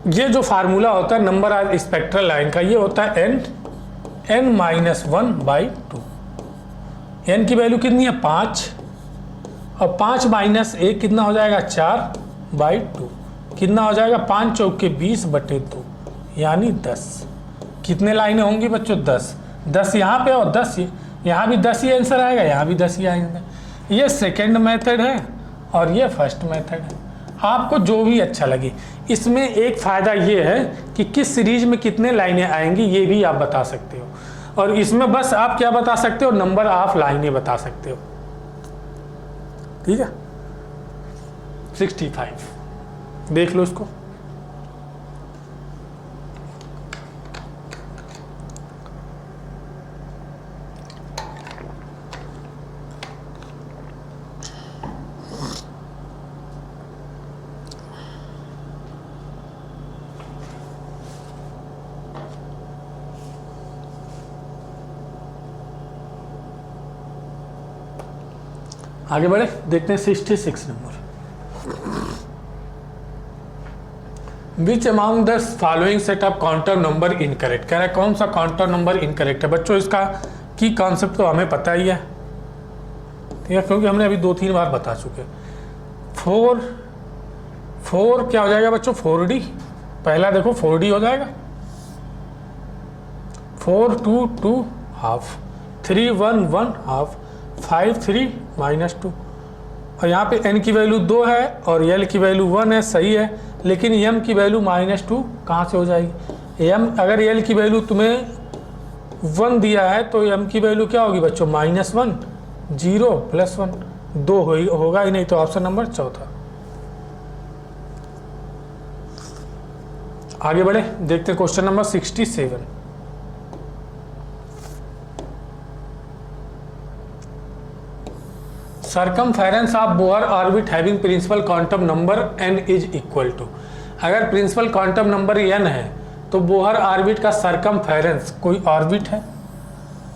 ये जो फार्मूला होता है नंबर ऑफ स्पेक्ट्रल लाइन का, ये होता है n-1/2। n की वैल्यू कितनी है 5, और 5 माइनस 1 कितना हो जाएगा 4/2, कितना हो जाएगा 5 चौके 20/2 यानी 10। कितने लाइनें होंगी बच्चों 10, 10 यहाँ पे और 10 यहाँ भी 10 ही आंसर आएगा, यहाँ भी 10 ही आएंगे। ये सेकेंड मेथड है और ये फर्स्ट मेथड है, आपको जो भी अच्छा लगे। इसमें एक फ़ायदा ये है कि किस सीरीज में कितने लाइनें आएंगी ये भी आप बता सकते हो, और इसमें बस आप क्या बता सकते हो, नंबर ऑफ लाइनें बता सकते हो। ठीक है, 65 देख लो इसको। आगे बढ़े, देखते हैं 66 number. Which among the following set of counter number incorrect, कह रहा है कौन सा काउंटर नंबर इनकरेक्ट है। बच्चों इसका की कॉन्सेप्ट तो हमें पता ही है, ठीक है, क्योंकि हमने अभी 2-3 बार बता चुके। 4 क्या हो जाएगा बच्चों 4D, पहला देखो 4D हो जाएगा, 4 2 2 हाफ, 3 1 1 हाफ, 5 3 -2, और यहाँ पे n की वैल्यू 2 है और l की वैल्यू 1 है, सही है, लेकिन m की वैल्यू -2 कहाँ से हो जाएगी। m अगर l की वैल्यू तुम्हें 1 दिया है तो m की वैल्यू क्या होगी बच्चों -1, 0 + 1, 2 होगा ही नहीं, तो ऑप्शन नंबर चौथा। आगे बढ़े, देखते हैं question number 67। Circumference of Bohr orbit having principal quantum number n is equal to, अगर प्रिंसिपल क्वांटम नंबर n है तो बोहर ऑर्बिट का सर्कमफेरेंस, कोई ऑर्बिट है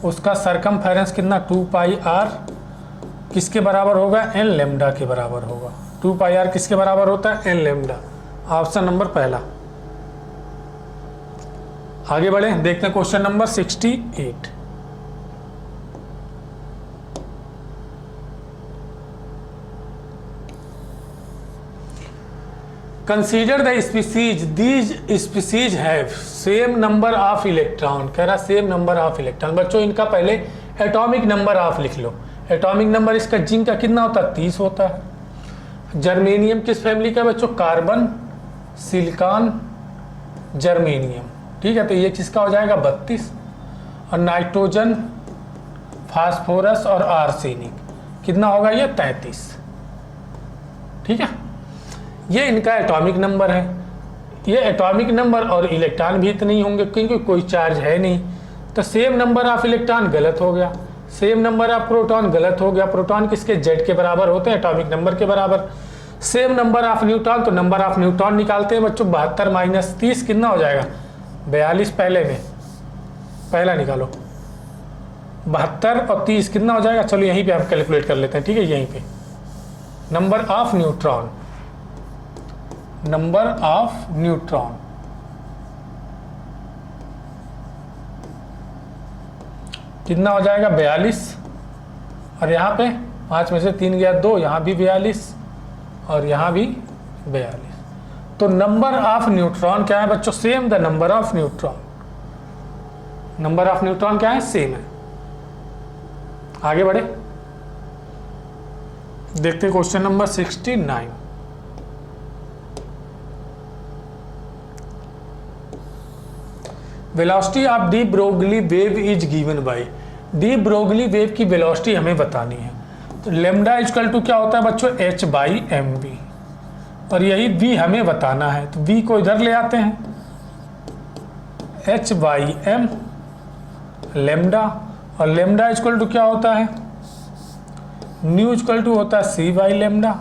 उसका सर्कमफेरेंस कितना 2πr किसके बराबर होगा, n लैम्डा के बराबर होगा। 2πr किसके बराबर होता है, n लैम्डा, ऑप्शन नंबर पहला। आगे बढ़े, देखते हैं question number 68। Consider the species, these species have same number of electron, कह रहा सेम नंबर ऑफ इलेक्ट्रॉन। बच्चों इनका पहले एटॉमिक नंबर ऑफ लिख लो। एटॉमिक नंबर इसका जिंक का कितना होता है 30 होता है। जर्मेनियम किस फैमिली का बच्चों, कार्बन सिलिकॉन जर्मेनियम, ठीक है, तो ये किसका हो जाएगा 32, और नाइट्रोजन फास्फोरस और आर्सेनिक कितना होगा ये 33, ठीक है। ये इनका एटॉमिक नंबर है। ये एटॉमिक नंबर और इलेक्ट्रॉन भी इतने ही होंगे क्योंकि कोई चार्ज है नहीं, तो सेम नंबर ऑफ इलेक्ट्रॉन गलत हो गया, सेम नंबर ऑफ प्रोटॉन गलत हो गया। प्रोटॉन किसके जेड के बराबर होते हैं, एटॉमिक नंबर के बराबर। सेम नंबर ऑफ न्यूट्रॉन, तो नंबर ऑफ न्यूट्रॉन निकालते हैं बच्चों, 72 - 30 कितना हो जाएगा 42। पहले में पहला निकालो, 72 और 30 कितना हो जाएगा, चलो यहीं पे आप कैलकुलेट कर लेते हैं, ठीक है। यहीं पे number of neutron, number of neutron कितना हो जाएगा 42, और यहाँ पे 5 में से 3 गया 2, यहाँ भी 42 और यहाँ भी 42। तो नंबर ऑफ न्यूट्रॉन क्या है बच्चों, same the number of neutron, number of neutron क्या है, सेम है। आगे बढ़े, देखते हैं question number 69। Velocity of D Broglie wave is given by, D Broglie wave की वेलोसिटी हमें बतानी है। तो लेमडा इक्वल टू क्या होता है बच्चों, h बाई एम वी, और यही v हमें बताना है। तो v को इधर ले आते हैं, h बाई एम लेमडा, और लेमडा इक्वल टू क्या होता है, न्यू इक्वल टू होता है c बाई लेमडा।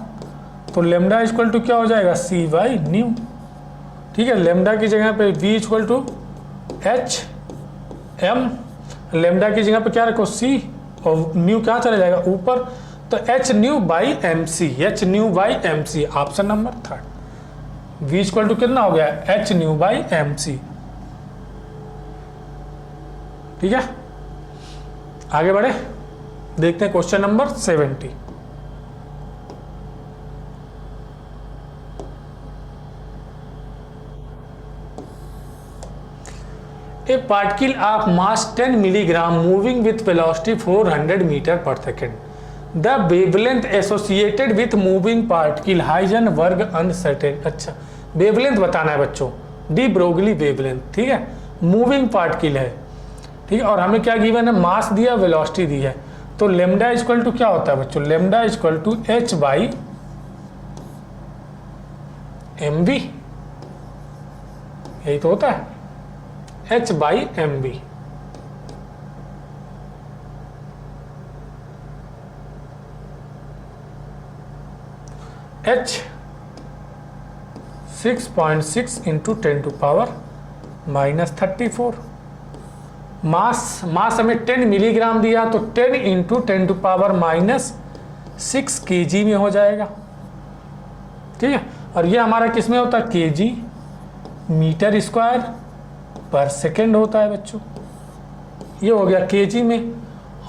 तो लेमडा इक्वल टू क्या हो जाएगा, c बाई न्यू, ठीक है। लेमडा की जगह पे v equal to h m, lambda की जगह पे क्या रखो c, और न्यू क्या चला जाएगा ऊपर, तो h nu by M C, H nu by M C, option number 3। v equal to कितना हो गया, h nu by M C, ठीक है। आगे बढ़े, देखते हैं question number 70। A particle of mass 10 milligram moving with velocity 400 meter per second. The wavelength associated with moving particle Heisenberg uncertain। अच्छा, wavelength बताना है बच्चों, डी ब्रोगली वेवलेंथ, ठीक है। मूविंग पार्टिकल है, ठीक है, और हमें क्या गिवन है, मास दिया, वेलोसिटी दी है। तो लेमडा इक्वल टू क्या होता है बच्चों, lambda equal to h by M V, यही तो होता है, h by M V. h 6.6 into 10 to power minus 34। Mass हमें 10 मिलीग्राम दिया, तो 10 into 10 to power minus 6 kg में हो जाएगा, ठीक है। और ये हमारा किस में होता है, kg मीटर स्क्वायर पर सेकेंड होता है बच्चों, ये हो गया kg में।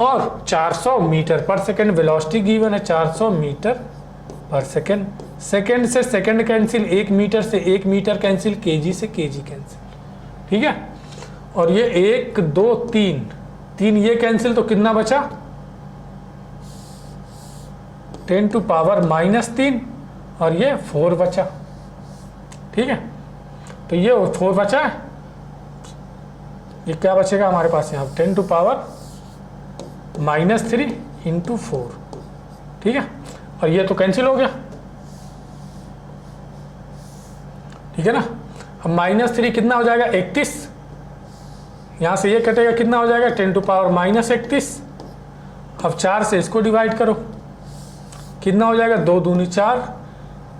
और 400 metre per second velocity given है, 400 मीटर पर सेकेंड। सेकेंड से सेकेंड कैंसिल, 1 मीटर से 1 मीटर कैंसिल, kg से kg कैंसिल, ठीक है। और ये 1 2 3 ये कैंसिल, तो कितना बचा, 10 टू पावर माइनस 3, और ये 4 बचा, ठीक है। तो ये 4 बचा है, ये क्या बचेगा हमारे पास यहाँ, 10 टू पावर माइनस 3 इंटू 4, ठीक है। और ये तो कैंसिल हो गया, ठीक है ना। अब माइनस 3 कितना हो जाएगा, 31, यहाँ से ये कटेगा, कितना हो जाएगा, 10 टू पावर माइनस 31। अब 4 से इसको डिवाइड करो, कितना हो जाएगा, 2 दूनी 4,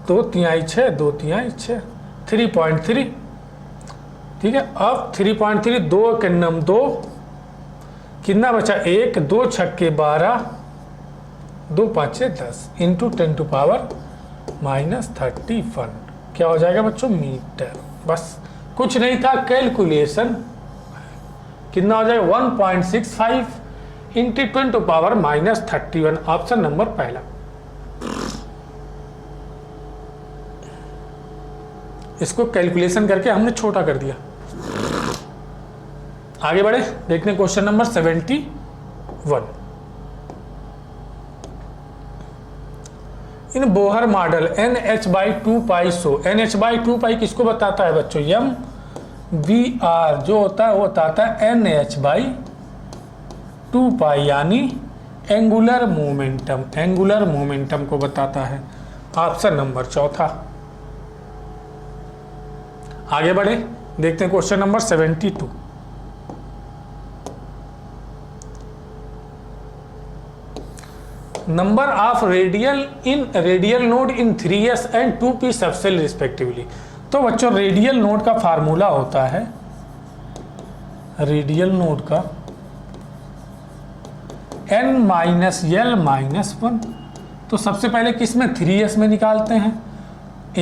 2 तिहाई 6, 2 तिहाई 6, 3.3, ठीक है। अब 3.3, 2 के नम 2, कितना बचा, 1 2 छक्के 12, 2 5 10 इंटू 10 टू पावर माइनस 31, क्या हो जाएगा बच्चों, मीटर। बस कुछ नहीं था, कैलकुलेशन कितना हो जाएगा, 1.65 into 10 to power minus 31, option number पहला। इसको कैलकुलेशन करके हमने छोटा कर दिया। आगे बढ़े, देखने क्वेश्चन नंबर 71। इन बोहर मॉडल NH/2 पाई शो, NH/2 किसको बताता है बच्चों, एम वी आर जो होता है वो बताता है NH/2 यानी एंगुलर मोमेंटम, एंगुलर मोमेंटम को बताता है, ऑप्शन नंबर चौथा। आगे बढ़े, देखते हैं question number 72। Number of radial node in 3s and 2p subshell respectively. तो बच्चों रेडियल नोड का फार्मूला होता है, रेडियल नोड का n माइनस एल माइनस 1। तो सबसे पहले किस में 3s में निकालते हैं।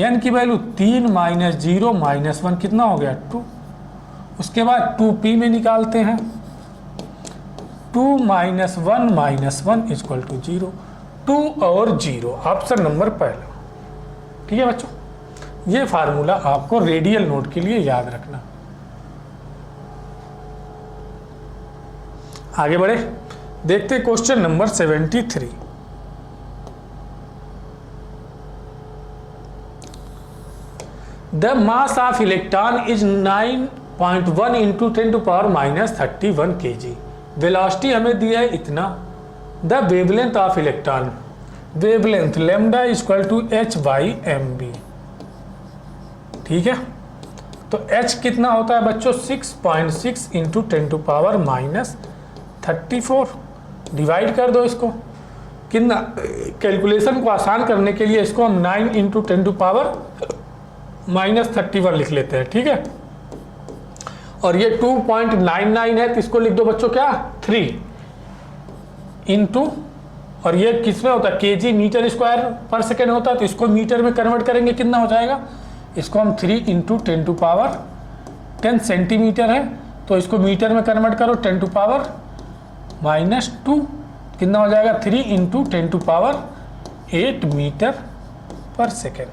n की वैल्यू 3 माइनस 0 माइनस 1 कितना हो गया 2। उसके बाद 2p में निकालते हैं 2 माइनस 1 माइनस 1 इक्वल टू 0। 2 और 0 ऑप्शन नंबर पहला। ठीक है बच्चों, ये फार्मूला आपको रेडियल नोट के लिए याद रखना। आगे बढ़े, देखते question number 73। The mass of electron is 9.1 into 10 to power minus 31 kg। Velocity हमें दिया है इतना। The wavelength of electron, wavelength lambda equal to h/mb। ठीक है, तो h कितना होता है बच्चों 6.6 into 10 to power minus 34। Divide कर दो इसको, कितना कैलकुलेशन को आसान करने के लिए इसको हम 9 इंटू 10 टू पावर माइनस 31 लिख लेते हैं। ठीक है, और ये 2.99 है तो इसको लिख दो बच्चों क्या 3 इंटू, और ये किस में होता है केजी मीटर स्क्वायर पर सेकेंड होता है, तो इसको मीटर में कन्वर्ट करेंगे कितना हो जाएगा। इसको हम 3 इंटू 10 टू पावर 10 सेंटीमीटर है तो इसको मीटर में कन्वर्ट करो 10 टू पावर माइनस 2 कितना हो जाएगा 3 into 10 to power 8 metre per second.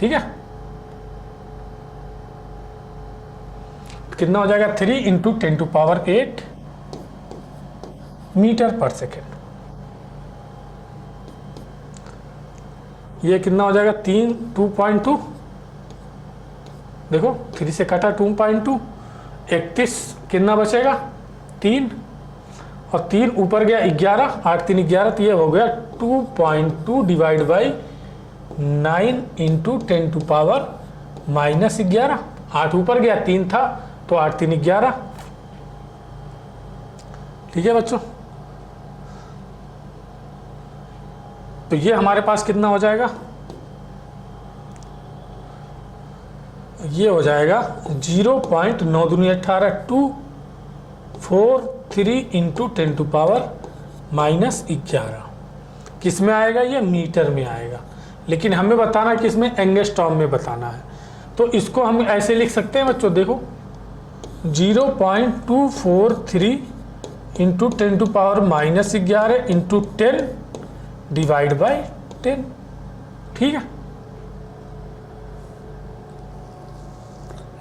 ठीक है, कितना हो जाएगा 3 into 10 to power 8 metre per second. ये कितना हो जाएगा 2.2, देखो 3 से काटा 2.2, 31 कितना बचेगा 3, और 3 ऊपर गया 11, 8 3 11, तो ये हो गया 2.2 divide by 9 into 10 to power minus 11। 8 ऊपर गया 3 था तो 8 3 11। ठीक है बच्चों, तो ये हमारे पास कितना हो जाएगा, ये हो जाएगा 0.9 दूनी 18 243 इंटू 10 टू पावर माइनस 11। किस में आएगा, ये मीटर में आएगा, लेकिन हमें बताना किस में एंगस्ट्रॉम में बताना है। तो इसको हम ऐसे लिख सकते हैं बच्चों, देखो 0.243 into 10 to power minus 11 into 10 divide by 10। ठीक है,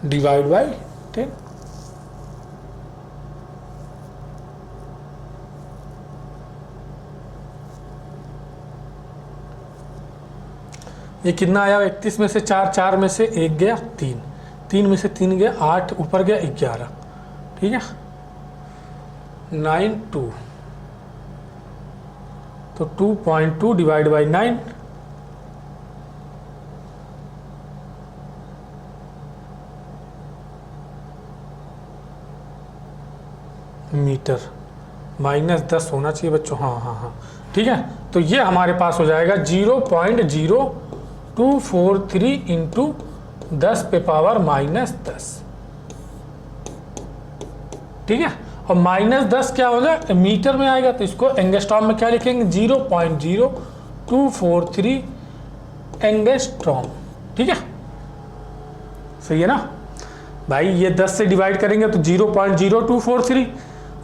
डिवाइड बाई 10। ये कितना आया 31 में से 4, 4 में से 1 गया 3, 3 में से 3 गया 8, ऊपर गया 11। ठीक है, 9 2, तो 2.2 डिवाइड बाई 9 मीटर, माइनस 10 होना चाहिए बच्चों। हाँ हाँ हाँ, ठीक है, तो ये हमारे पास हो जाएगा 0.0243 इंटू 10 पे पावर माइनस 10। ठीक है, और माइनस 10 क्या हो जाए मीटर में आएगा, तो इसको एंगस्ट्रॉम में क्या लिखेंगे 0.0243 एंगस्ट्रॉम। ठीक है, सही है ना भाई। ये 10 से डिवाइड करेंगे तो 0.0243,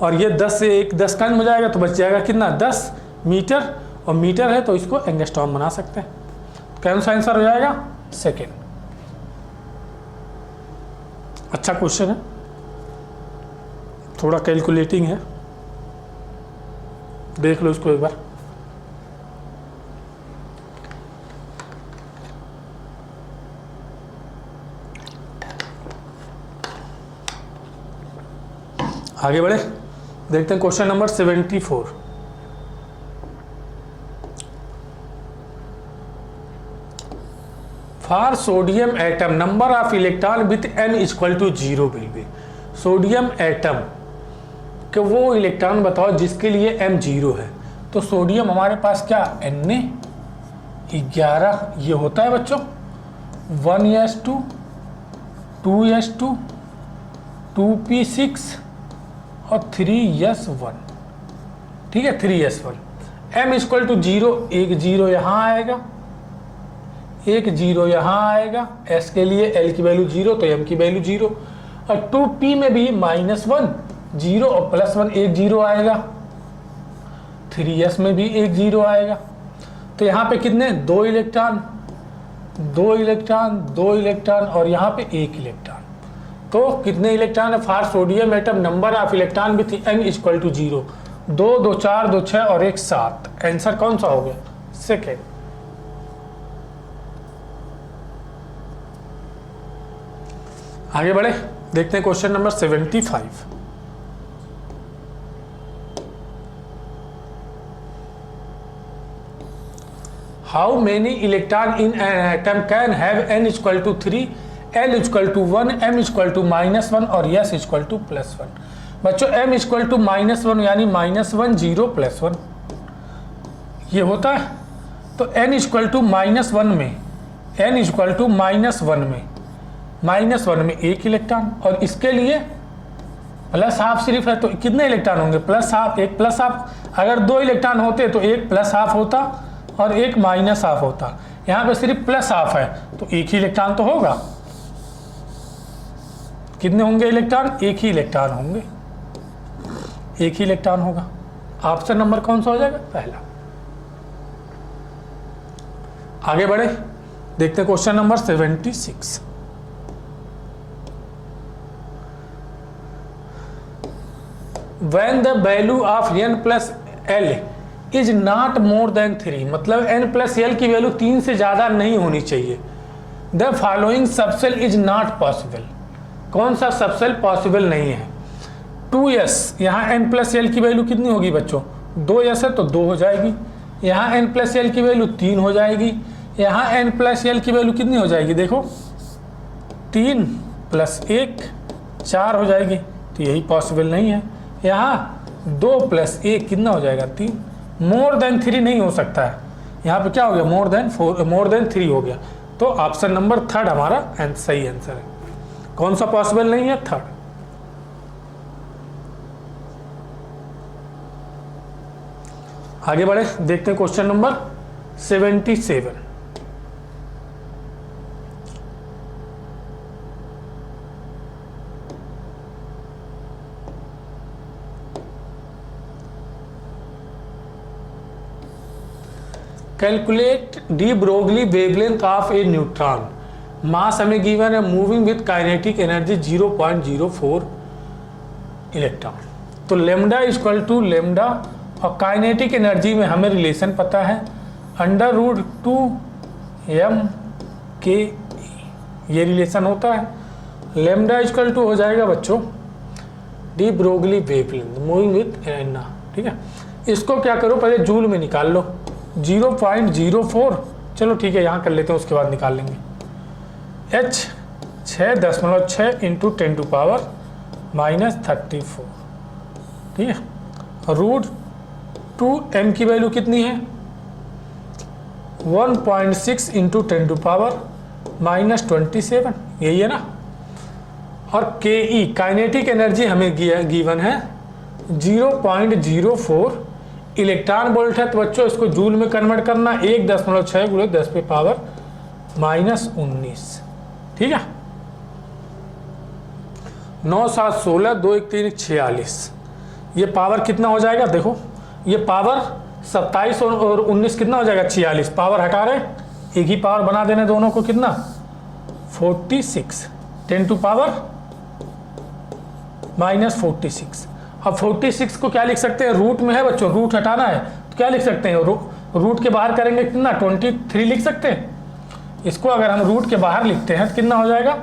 और ये 10 से एक 10 कम हो जाएगा तो बच जाएगा कितना 10 मीटर, और मीटर है तो इसको एंगस्ट्रॉम बना सकते हैं। कौन सा आंसर हो जाएगा सेकेंड। अच्छा क्वेश्चन है, थोड़ा कैलकुलेटिंग है, देख लो इसको एक बार। आगे बढ़े, देखते हैं question number 74। For sodium atom number of electron with n equal to 0 will be. Sodium atom कि वो इलेक्ट्रॉन बताओ जिसके लिए m 0 है। तो सोडियम हमारे पास क्या Na11 ये होता है बच्चों, 1s2 2s2 2p6 और 3s1। ठीक है, 3s1। m इक्वल टू 0, एक 0 यहाँ आएगा, एक 0 यहाँ आएगा, s के लिए l की वैल्यू 0 तो m की वैल्यू 0, और 2p में भी -1 0 और +1 एक 0 आएगा, 3s में भी एक 0 आएगा। तो यहाँ पे कितने, 2 इलेक्ट्रॉन 2 इलेक्ट्रॉन 2 इलेक्ट्रॉन और यहाँ पे 1 इलेक्ट्रॉन। तो कितने इलेक्ट्रॉन है, for sodium atom number of electron with m equal to 0, 2 2 4 2 6 और 1 7। आंसर कौन सा हो गया, सेकेंड। आगे बढ़े, देखते हैं question number 75। How many electron in an atom can have n equal to 3, l equal to 1, m equal to -1 और s equal to +1। बच्चों m equal to -1 यानी -1 0 +1 ये होता है। तो n equal to -1 में, n equal to -1 में एक इलेक्ट्रॉन, और इसके लिए +½ सिर्फ है, तो कितने इलेक्ट्रॉन होंगे, +½ एक +½ अगर 2 इलेक्ट्रॉन होते तो एक +½ होता और एक -½ होता। यहाँ पे सिर्फ +½ है तो एक ही इलेक्ट्रॉन तो होगा। कितने होंगे इलेक्ट्रॉन, एक ही इलेक्ट्रॉन होंगे, एक ही इलेक्ट्रॉन होगा। ऑप्शन नंबर कौन सा हो जाएगा, पहला। आगे बढ़े, देखते हैं question number 76। When the value of n plus l is not more than 3, मतलब n plus l की वैल्यू 3 से ज़्यादा नहीं होनी चाहिए। The following subcell is not possible, कौन सा सबसेल पॉसिबल नहीं है। 2s, यहाँ n plus l की वैल्यू कितनी होगी बच्चों, 2s है तो 2 हो जाएगी, यहाँ n plus l की वैल्यू 3 हो जाएगी, यहाँ n plus l की वैल्यू कितनी हो जाएगी, देखो 3 + 1 4 हो जाएगी, तो यही पॉसिबल नहीं है। यहाँ 2 + 1 कितना हो जाएगा, 3। मोर देन 3 नहीं हो सकता है, यहाँ पे क्या हो गया, मोर देन 3 हो गया। तो ऑप्शन नंबर 3 हमारा सही आंसर है। कौन सा पॉसिबल नहीं है, 3। आगे बढ़े, देखते हैं question number 77। Calculate de Broglie wavelength of a neutron, mass हमें गिवन है, moving with kinetic energy 0.04 electron. तो लेमडा इक्वल टू लेमडा, और काइनेटिक एनर्जी में हमें रिलेशन पता है, √2m/ke ये रिलेशन होता है। लेमडा इक्वल टू हो जाएगा बच्चों D Broglie wavelength moving with an, ठीक है। इसको क्या करो, पहले जूल में निकाल लो, 0.04, चलो ठीक है यहाँ कर लेते हैं, उसके बाद निकाल लेंगे। h 6.6 × 10⁻⁻34, ठीक है। √2m की वैल्यू कितनी है, 1.6 × 10⁻⁻27, यही है ना। और ke काइनेटिक एनर्जी हमें गिवन है 0.04 इलेक्ट्रॉन वोल्ट है। तो बच्चों इसको जूल में कन्वर्ट करना, 1.6 × 10⁻⁻19, ठीक है। 9 7 16 2 1 3 46, ये पावर कितना हो जाएगा, देखो ये पावर 27 और 19 कितना हो जाएगा, 46। पावर हटा रहे, एक ही पावर बना देने दोनों को, कितना 46 10⁻⁻46। अब 46 को क्या लिख सकते हैं, रूट में है बच्चों, रूट हटाना है तो क्या लिख सकते हैं, रूट के बाहर करेंगे कितना, 23 लिख सकते हैं। इसको अगर हम रूट के बाहर लिखते हैं तो कितना हो जाएगा,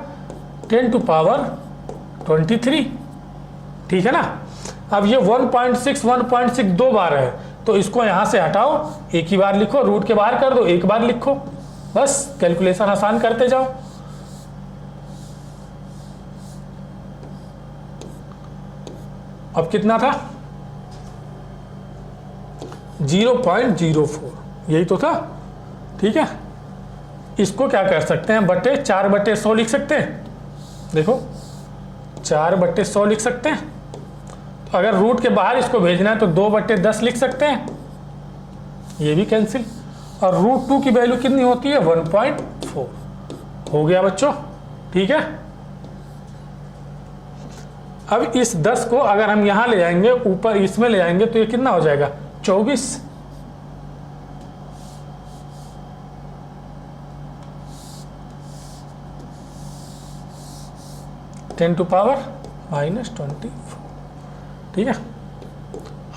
10⁻23, ठीक है ना। अब ये 1.6 2 बार है, तो इसको यहाँ से हटाओ, एक ही बार लिखो, रूट के बाहर कर दो, एक बार लिखो, बस कैलकुलेशन आसान करते जाओ। अब कितना था, 0.04, यही तो था, ठीक है। इसको क्या कर सकते हैं, 4/100 लिख सकते हैं, देखो 4/100 लिख सकते हैं। अगर रूट के बाहर इसको भेजना है तो 2/10 लिख सकते हैं, ये भी कैंसिल। और √2 की वैल्यू कितनी होती है 1.4। हो गया बच्चों, ठीक है। अब इस 10 को अगर हम यहां ले जाएंगे, ऊपर इसमें ले जाएंगे, तो ये कितना हो जाएगा 24। 10⁻⁻24, ठीक है।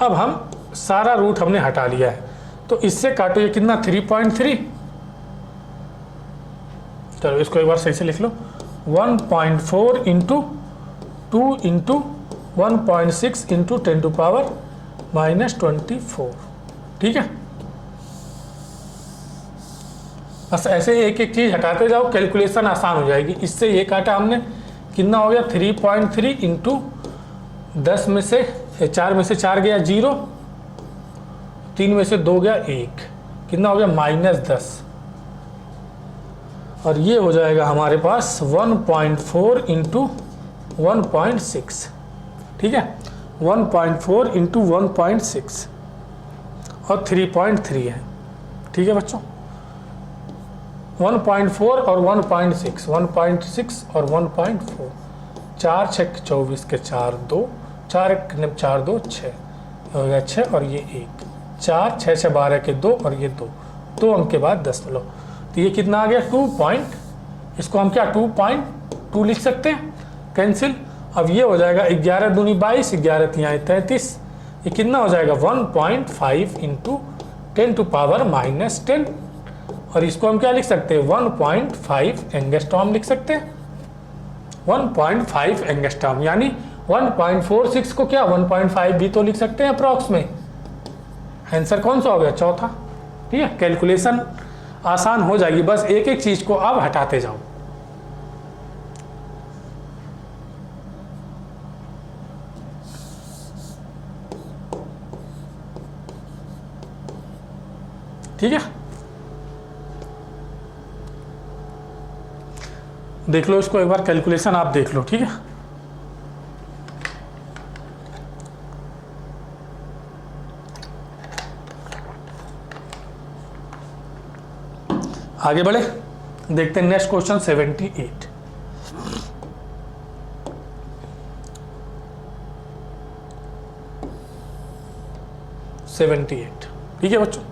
अब हम सारा रूट हमने हटा लिया है, तो इससे काटो, ये कितना 3.3। चलो इसको एक बार सही से लिख लो, 1.4 इंटू 2 इंटू 1.6 इंटू 10⁻⁻24, ठीक है। बस ऐसे एक एक चीज हटाते जाओ, कैलकुलेशन आसान हो जाएगी। इससे ये काटा हमने, कितना हो गया 3.3 इंटू 10 में से 4 में से 4 गया 0, 3 में से 2 गया 1, कितना हो गया -10। और ये हो जाएगा हमारे पास 1.4 इंटू 1.6, ठीक है। 1.4 इंटू 1.6 और 3.3 है, ठीक है बच्चों। 1.4 और 1.6, 1.6 और 1.4, 4 6 24 के 4 2, 4 1 4 2 6 हो गया 6 और ये 1, 4 6 6 12 के 2 और ये 2 अंक के बाद 10 लो, तो ये कितना आ गया 2. इसको हम क्या 2.2 लिख सकते हैं, कैंसिल। अब ये हो जाएगा 11 दूनी 22, 11 तिहाई 33, ये कितना हो जाएगा 1.5 इंटू 10⁻⁻10। और इसको हम क्या लिख सकते हैं 1.5 एंगस्ट्रॉम लिख सकते हैं, 1.5 एंगस्ट्रॉम, यानी 1.46 को क्या 1.5 भी तो लिख सकते हैं अप्रॉक्स में। आंसर कौन सा हो गया, चौथा, ठीक है। कैलकुलेशन आसान हो जाएगी, बस एक एक चीज को आप हटाते जाओ। ठीक है, देख लो इसको एक बार, कैलकुलेशन आप देख लो, ठीक है। आगे बढ़े, देखते हैं नेक्स्ट क्वेश्चन 78। ठीक है बच्चों।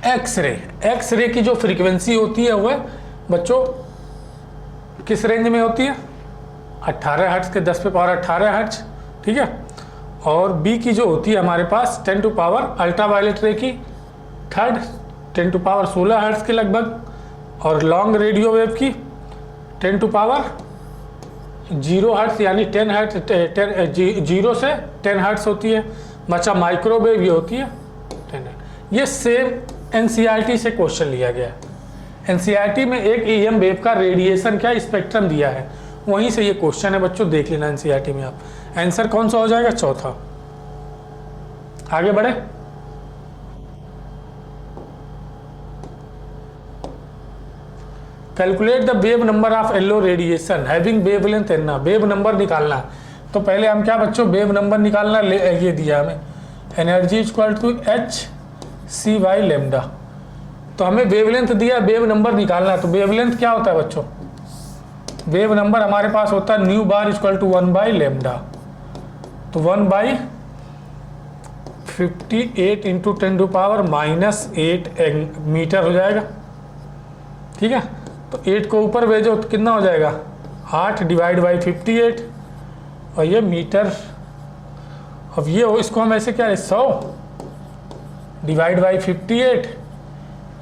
एक्सरे की जो फ्रीक्वेंसी होती है वह बच्चों किस रेंज में होती है 18 हर्ट्ज के 10 पे पावर 18 हर्ट्ज, ठीक है। और बी की जो होती है हमारे पास 10 टू पावर अल्ट्रावायलेट रे की थर्ड 10 टू पावर 16 हर्ट्ज के लगभग, और लॉन्ग रेडियो वेव की 10 टू पावर 0 हर्ट्ज यानी 10 हर्ट्ज 0 से 10 हर्ट्ज होती है। बच्चा माइक्रोवेव ये होती है 10 हर्ट्ज। ये सेम एनसीईआरटी से क्वेश्चन लिया गया है। एनसीईआरटी में एक ईएम वेव का रेडिएशन क्या स्पेक्ट्रम दिया है, वहीं से ये क्वेश्चन है बच्चों, देख लेना एनसीईआरटी में आप। आंसर कौन सा हो जाएगा, चौथा। आगे बढ़े, calculate the wave number of yellow radiation having wavelength N. Wave number निकालना है, तो पहले हम क्या बच्चों वेव नंबर निकालना, ये दिया हमें एनर्जी इक्वल टू hc/λ। तो हमें वेवलेंथ दिया, वेव नंबर निकालना है, तो वेवलेंथ क्या होता है बच्चों, वेव नंबर हमारे पास होता है न्यू बार इक्वल टू 1/λ। तो 1/58 इंटू 10 टू पावर -8 मीटर हो जाएगा, ठीक है। तो 8 को ऊपर भेजो तो कितना हो जाएगा 8 डिवाइड बाई 58 और ये मीटर। अब ये हो, इसको हम ऐसे क्या है 100 divide by 58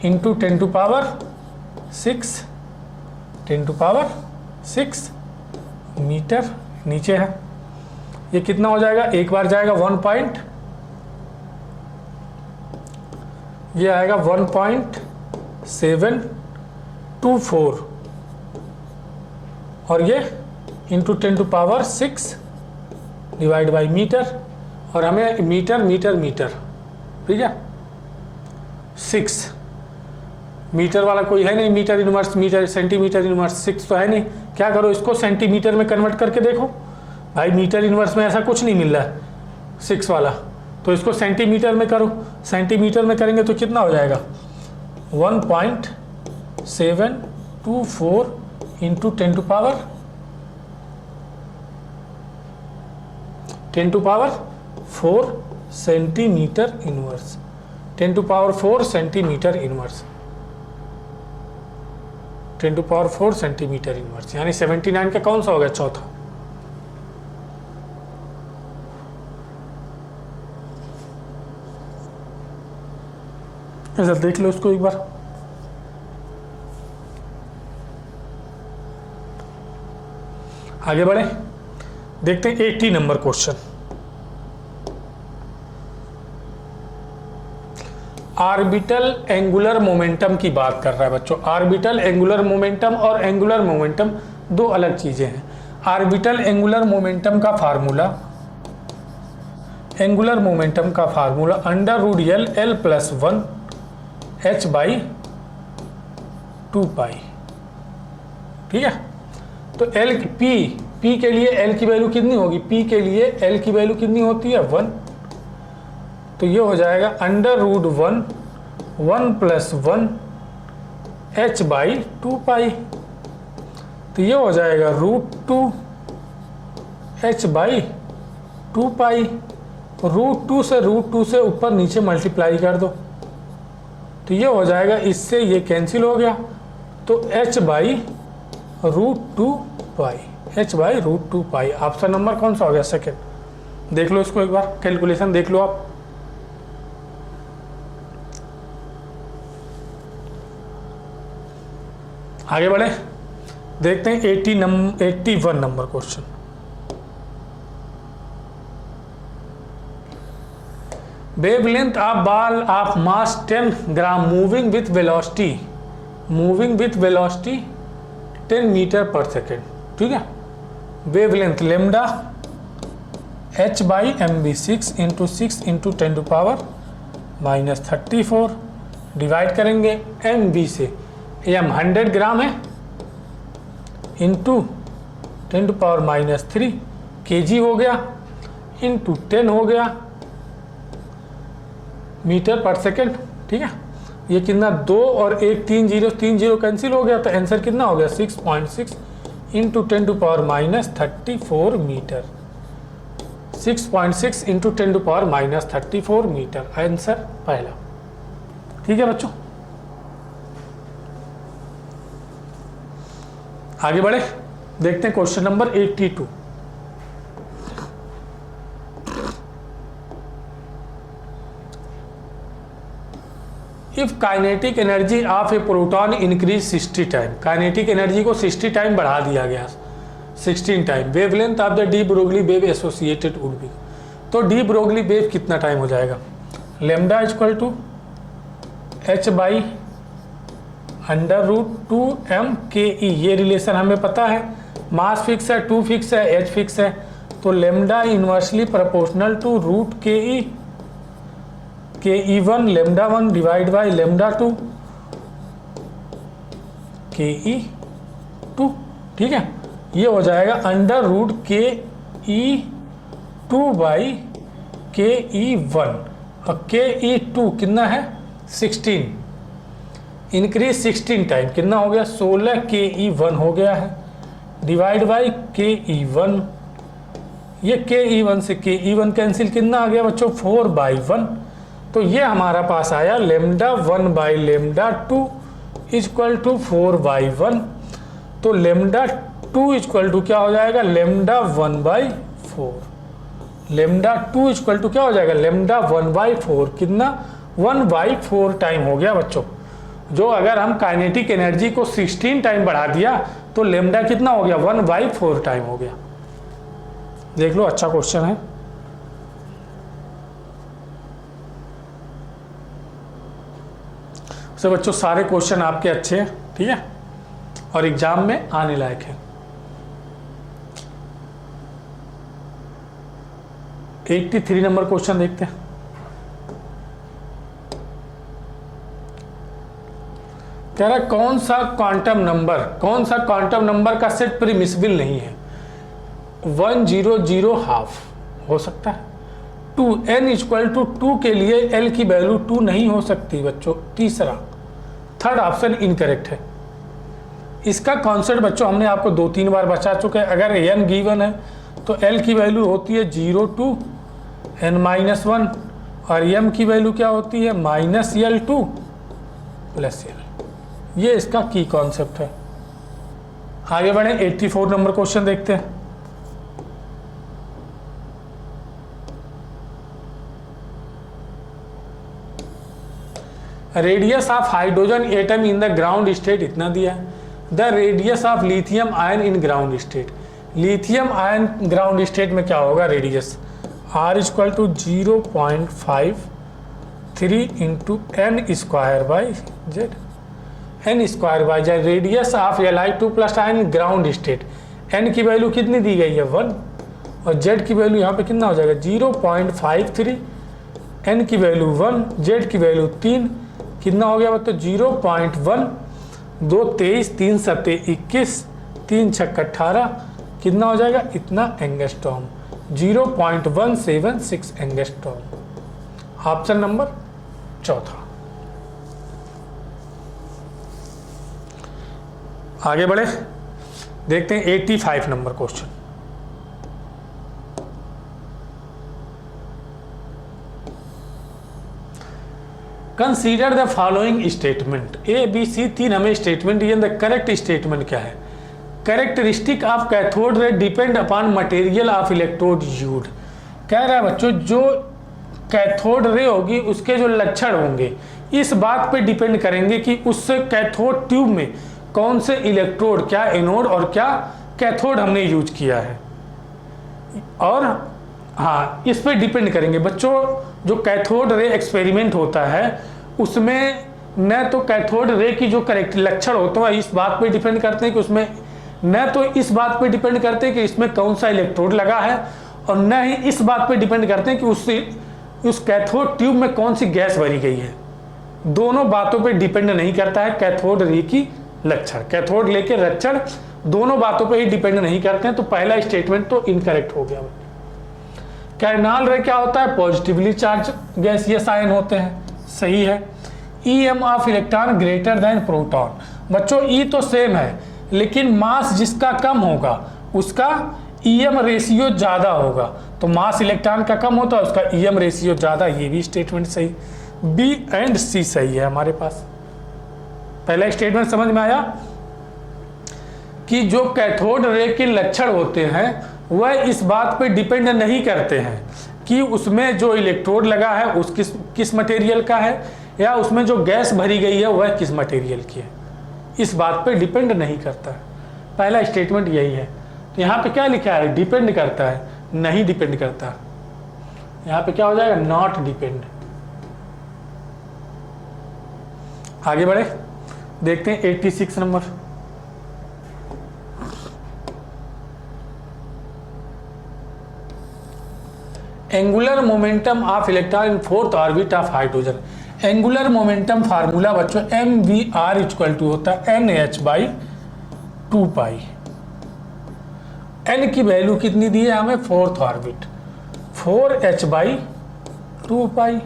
into 10 to power 6 10 to power 6 metre नीचे है। ये कितना हो जाएगा, एक बार जाएगा 1.724 और ये into 10 to power 6 divide by metre, और हमें मीटर मीटर मीटर, ठीक है, 6 मीटर वाला कोई है नहीं, metre inverse metre centimetre inverse 6 तो है नहीं। क्या करो, इसको सेंटीमीटर में कन्वर्ट करके देखो। भाई मीटर इनवर्स में ऐसा कुछ नहीं मिल रहा है 6 वाला, तो इसको सेंटीमीटर में करो। सेंटीमीटर में करेंगे तो कितना हो जाएगा 1.724 into 10 to power 4 centimetre inverse, 10 to power 4 centimetre inverse, 10 to power 4 centimetre inverse, यानी 79 का कौन सा हो गया, चौथा। ऐसा देख लो इसको एक बार। आगे बढ़े, देखते हैं 80 number question. Orbital angular momentum की बात कर रहा है बच्चों। ऑर्बिटल एंगुलर मोमेंटम और एंगुलर मोमेंटम दो अलग चीजें हैं। ऑर्बिटल एंगुलर मोमेंटम का फार्मूला, एंगुलर मोमेंटम का formula under root L L plus 1 h by 2 pi, ठीक है। तो एल पी के लिए एल की वैल्यू कितनी होगी, पी के लिए एल की वैल्यू कितनी होती है 1, तो ये हो जाएगा under root 1 plus 1 h by 2 pi, तो ये हो जाएगा √2 h बाई 2 पाई। √2 से ऊपर नीचे मल्टीप्लाई कर दो, तो ये हो जाएगा, इससे ये कैंसिल हो गया, तो h by √2 pi, h by √2 pi. Option number कौन सा हो गया, सेकेंड। देख लो इसको एक बार, कैलकुलेशन देख लो आप। आगे बढ़े, देखते हैं 81 number question. Wavelength of ball of mass 10 gram moving with velocity 10 metre per second, ठीक है। Wavelength lambda h by mv6 into 6 into 10 to power -34 divide करेंगे mv से, m 100 ग्राम है इंटू 10 टू पावर -3 kg हो गया, into 10 हो गया metre per second, ठीक है। ये कितना 2 और 1 3 0 कैंसिल हो गया, तो आंसर कितना हो गया 6.6 into 10 to power -34 metre, 6.6 into 10 to power -34 metre, answer पहला, ठीक है बच्चों। आगे बढ़े, देखते हैं question number 82। If kinetic energy of a proton increase 60 time, kinetic energy को 60 टाइम बढ़ा दिया गया, 16 time, wavelength of the de Broglie wave associated would be, तो डी ब्रोगली वेव कितना टाइम हो जाएगा, lambda equal to h by under root 2m के ई, ये रिलेशन हमें पता है, मास फिक्स है, 2 फिक्स है, h फिक्स है, तो lambda inversely proportional to root K E, K E 1 lambda 1 divide by lambda 2 K ई 2, ठीक है। ये हो जाएगा under root K E 2 by के ई 1, और के ई 2 कितना है 16, इंक्रीज 16 टाइम कितना हो गया 16 के ई 1 हो गया है, डिवाइड बाई के ई 1, ये के ई 1 से के ई 1 कैंसिल, कितना आ गया बच्चों 4/1, तो ये हमारा पास आया lambda 1 by lambda 2 equal to 4/1, तो लेमडा 2 इक्वल टू क्या हो जाएगा लेमडा 1/4, लेमडा 2 इक्वल टू क्या हो जाएगा लेमडा 1/4, कितना 1/4 टाइम हो गया बच्चों। जो अगर हम काइनेटिक एनर्जी को 16 टाइम बढ़ा दिया तो लेमडा कितना हो गया 1/4 टाइम हो गया। देख लो, अच्छा क्वेश्चन है। तो बच्चों सारे क्वेश्चन आपके अच्छे हैं, ठीक है, और एग्जाम में आने लायक है। 83 नंबर क्वेश्चन देखते हैं। कह रहा कौन सा क्वांटम नंबर का सेट प्रीमिसिबल नहीं है। 1 0 0 हाफ हो सकता है। 2 n = 2 के लिए l की वैल्यू 2 नहीं हो सकती बच्चों। तीसरा, थर्ड ऑप्शन इनकरेक्ट है। इसका कॉन्सेप्ट बच्चों हमने आपको 2-3 बार बता चुके हैं। अगर n गिवन है तो l की वैल्यू होती है 0 to n-1 और m की वैल्यू क्या होती है -l2 + l। ये इसका की कॉन्सेप्ट है। आगे बढ़े 84 नंबर क्वेश्चन देखते हैं। Radius of hydrogen atom in the ground state इतना दिया है। The radius of lithium ion in ground state. Lithium ion ground state में क्या होगा radius, r = 0.53 × n²/z। Radius of Li2+ ion ground state, n की value कितनी दी गई है 1 और z की वैल्यू यहाँ पे कितना हो जाएगा 0.53, n की वैल्यू 1, z की वैल्यू 3, कितना हो गया बच्चों 0.1, 2 23, 3 7 21, 3 6 18, कितना हो जाएगा इतना एंगस्ट्रॉम, 0.176 एंगस्ट्रॉम। ऑप्शन नंबर चौथा। आगे बढ़े देखते हैं 85 number question. Consider the following statement. A B C 3 हमें स्टेटमेंट दिए। द करेक्ट स्टेटमेंट क्या है। Characteristic of cathode ray depend upon material of electrode used. कह रहा है बच्चों जो कैथोड रे होगी उसके जो लक्षण होंगे इस बात पे डिपेंड करेंगे कि उस कैथोड ट्यूब में कौन से इलेक्ट्रोड, क्या एनोड और क्या कैथोड हमने यूज किया है। और हाँ, इस पे डिपेंड करेंगे बच्चों। जो कैथोड रे एक्सपेरिमेंट होता है उसमें न तो कैथोड रे की जो करेक्ट लक्षण होते हैं इस बात पे डिपेंड करते हैं कि उसमें, न तो इस बात पे डिपेंड करते हैं कि इसमें कौन सा इलेक्ट्रोड लगा है और न ही इस बात पे डिपेंड करते हैं कि उस कैथोड ट्यूब में कौन सी गैस भरी गई है। दोनों बातों पे डिपेंड नहीं करता है कैथोड रे की लक्षण। कैथोड रे के लक्षण दोनों बातों पे ही डिपेंड नहीं करते हैं। तो पहला स्टेटमेंट तो इनकरेक्ट हो गया। कैरनाल रे क्या होता है पॉजिटिवली चार्ज गैसियस आयन होते हैं, सही है। EM of electron greater than proton. बच्चों ई तो सेम है लेकिन मास जिसका कम होगा उसका EM रेशियो ज़्यादा होगा। तो मास इलेक्ट्रॉन का कम होता है उसका EM रेशियो ज़्यादा। ये भी स्टेटमेंट सही। B एंड C सही है हमारे पास। पहला स्टेटमेंट समझ में आया कि जो कैथोड रे के लक्षण होते हैं वह इस बात पे डिपेंड नहीं करते हैं कि उसमें जो इलेक्ट्रोड लगा है उस किस मटेरियल का है या उसमें जो गैस भरी गई है वह किस मटेरियल की है। इस बात पे डिपेंड नहीं करता है। पहला स्टेटमेंट यही है। तो यहाँ पे क्या लिखा है डिपेंड करता है, नहीं डिपेंड करता। यहाँ पे क्या हो जाएगा नॉट डिपेंड। आगे बढ़े देखते हैं 86 number. Angular momentum of electron in 4th orbit of hydrogen. Angular momentum formula बच्चों mvr = होता है nh/2π। n की वैल्यू कितनी दी है हमें 4th ऑर्बिट, 4h/2π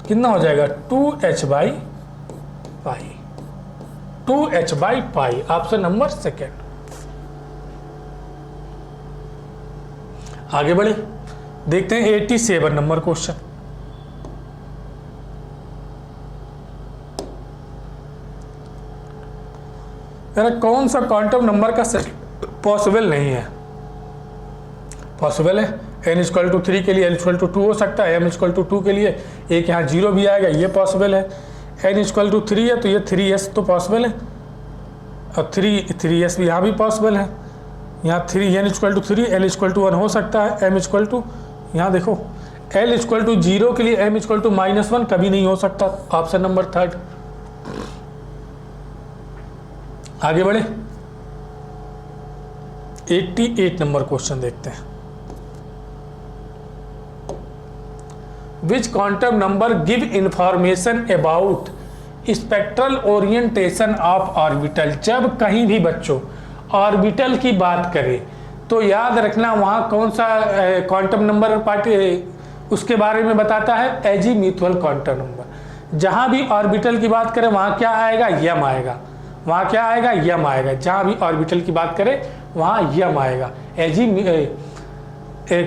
कितना हो जाएगा 2h/π, 2h/π। Option number second. आगे बढ़े देखते हैं 87 नंबर क्वेश्चन। कौन सा क्वांटम नंबर का सेट पॉसिबल नहीं है। पॉसिबल है n = 3 के लिए l = 2 हो सकता है, m = 2 के लिए एक यहाँ 0 भी आएगा, ये पॉसिबल है। n = 3 है तो ये 3s तो पॉसिबल है और 3s भी यहाँ भी पॉसिबल है। यहाँ 3n = 3, l = 1 हो सकता है, m = यहाँ देखो l = 0 के लिए m = -1 कभी नहीं हो सकता। Option number third. आगे बढ़े 88 नंबर क्वेश्चन देखते हैं। Which quantum number give information about spectral orientation of orbital. जब कहीं भी बच्चों ऑर्बिटल की बात करें तो याद रखना वहाँ कौन सा क्वांटम नंबर उसके बारे में बताता है, एजीम्यूथुअल क्वांटम नंबर। जहाँ भी ऑर्बिटल की बात करें वहाँ क्या आएगा, यम आएगा। वहाँ क्या आएगा, यम आएगा। जहाँ भी ऑर्बिटल की बात करें वहाँ यम आएगा।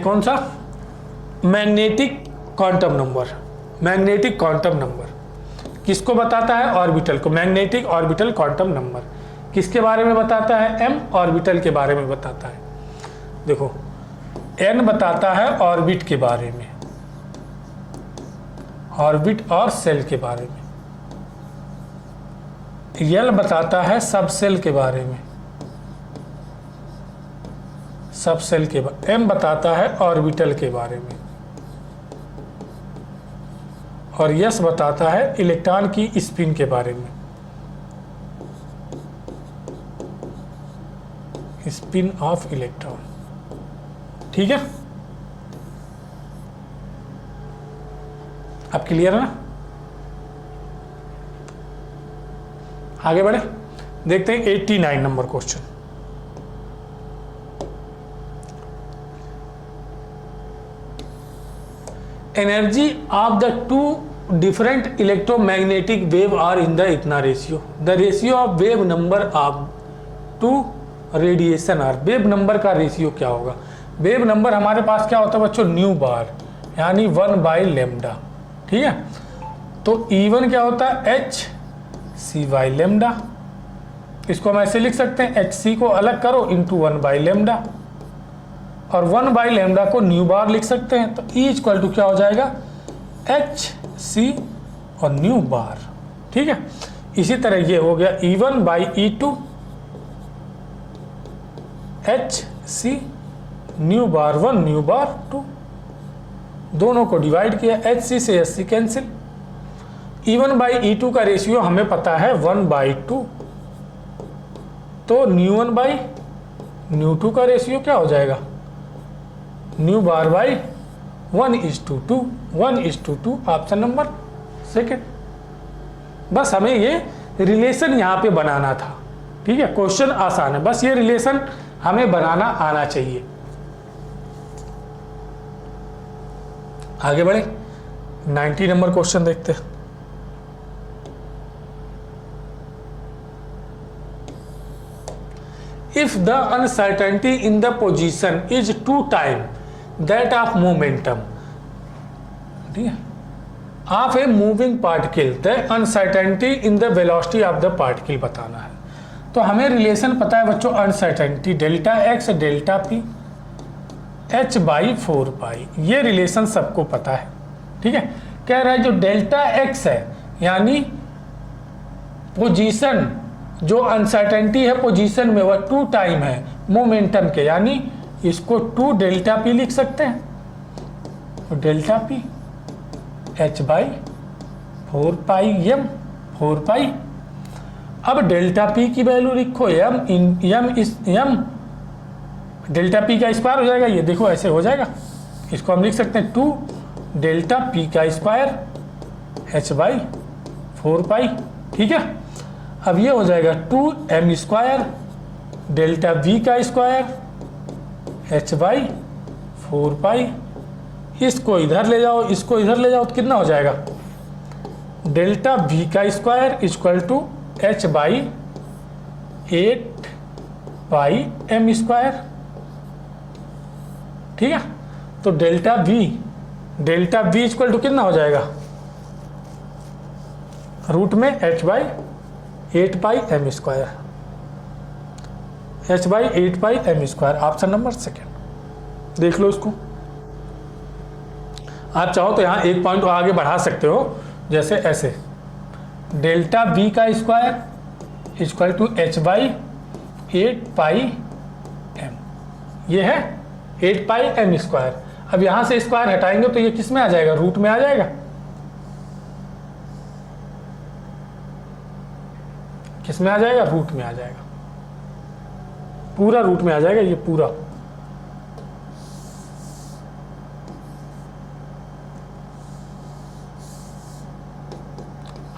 कौन सा, magnetic quantum number. Magnetic quantum number किसको बताता है, ऑर्बिटल को। मैग्नेटिक ऑर्बिटल क्वांटम नंबर किसके बारे में बताता है, एम ऑर्बिटल के बारे में बताता है। देखो एन बताता है ऑर्बिट के बारे में, ऑर्बिट और सेल के बारे में। एल बताता है सब सेल के बारे में, सब सेल के बारे। एम बताता है ऑर्बिटल के बारे में, और यस बताता है इलेक्ट्रॉन की स्पिन के बारे में, स्पिन ऑफ इलेक्ट्रॉन। ठीक है, अब क्लियर है ना। आगे बढ़े, देखते हैं 89 number question. Energy of the two different electromagnetic wave are in the इतना ratio. The ratio of wave number of two radiation are. Wave number का रेशियो क्या होगा। वेव नंबर हमारे पास क्या होता है बच्चों, न्यू बार, यानी 1/λ। ठीक है, तो E1 क्या होता है, hc/λ। इसको हम ऐसे लिख सकते हैं, hc को अलग करो इंटू 1/λ, और 1/λ को न्यू बार लिख सकते हैं। तो E इक्वल टू क्या हो जाएगा, hc और न्यू बार। ठीक है, इसी तरह ये हो गया E1/E2 hc न्यू बार 1 न्यू बार 2, दोनों को डिवाइड किया, hc से hc कैंसिल। E1/E2 का रेशियो हमें पता है 1/2, तो न्यू1 बाई न्यू 2 का रेशियो क्या हो जाएगा, new bar by 1:2, 1:2, option number second. बस हमें ये रिलेशन यहाँ पे बनाना था। ठीक है, क्वेश्चन आसान है, बस ये रिलेशन हमें बनाना आना चाहिए। आगे बढ़े, 90 नंबर क्वेश्चन देखते हैं। If the uncertainty in the position is 2 times that of momentum, ठीक है, of a moving particle, the uncertainty in the velocity of the particle बताना है। तो हमें रिलेशन पता है बच्चों, uncertainty delta x delta P h/4π, ये रिलेशन सबको पता है। ठीक है, कह रहा है जो डेल्टा एक्स है यानी पोजीशन, जो अनसर्टेनिटी है पोजीशन में वह 2 टाइम है मोमेंटम के, यानी इसको 2 डेल्टा पी लिख सकते हैं। तो डेल्टा पी h/4π m 4π। अब डेल्टा पी की वैल्यू लिखो m डेल्टा पी का स्क्वायर हो जाएगा, ये देखो ऐसे हो जाएगा। इसको हम लिख सकते हैं 2 डेल्टा पी का स्क्वायर h/4π। ठीक है, अब ये हो जाएगा 2m² डेल्टा वी का स्क्वायर h/4π। इसको इधर ले जाओ, इसको इधर ले जाओ, तो कितना हो जाएगा, डेल्टा वी का स्क्वायर इक्वल टू h/8πm²। ठीक है, तो डेल्टा वी इक्वल टू कितना हो जाएगा, रूट में h/8πm², h/8πm², option number second. देख लो इसको, आप चाहो तो यहाँ एक पॉइंट आगे बढ़ा सकते हो, जैसे ऐसे डेल्टा वी का स्क्वायर इक्वल टू h/8πm, ये है 8πm²। अब यहाँ से स्क्वायर हटाएंगे तो ये किस में आ जाएगा, रूट में आ जाएगा। किस में आ जाएगा, रूट में आ जाएगा, पूरा रूट में आ जाएगा ये पूरा।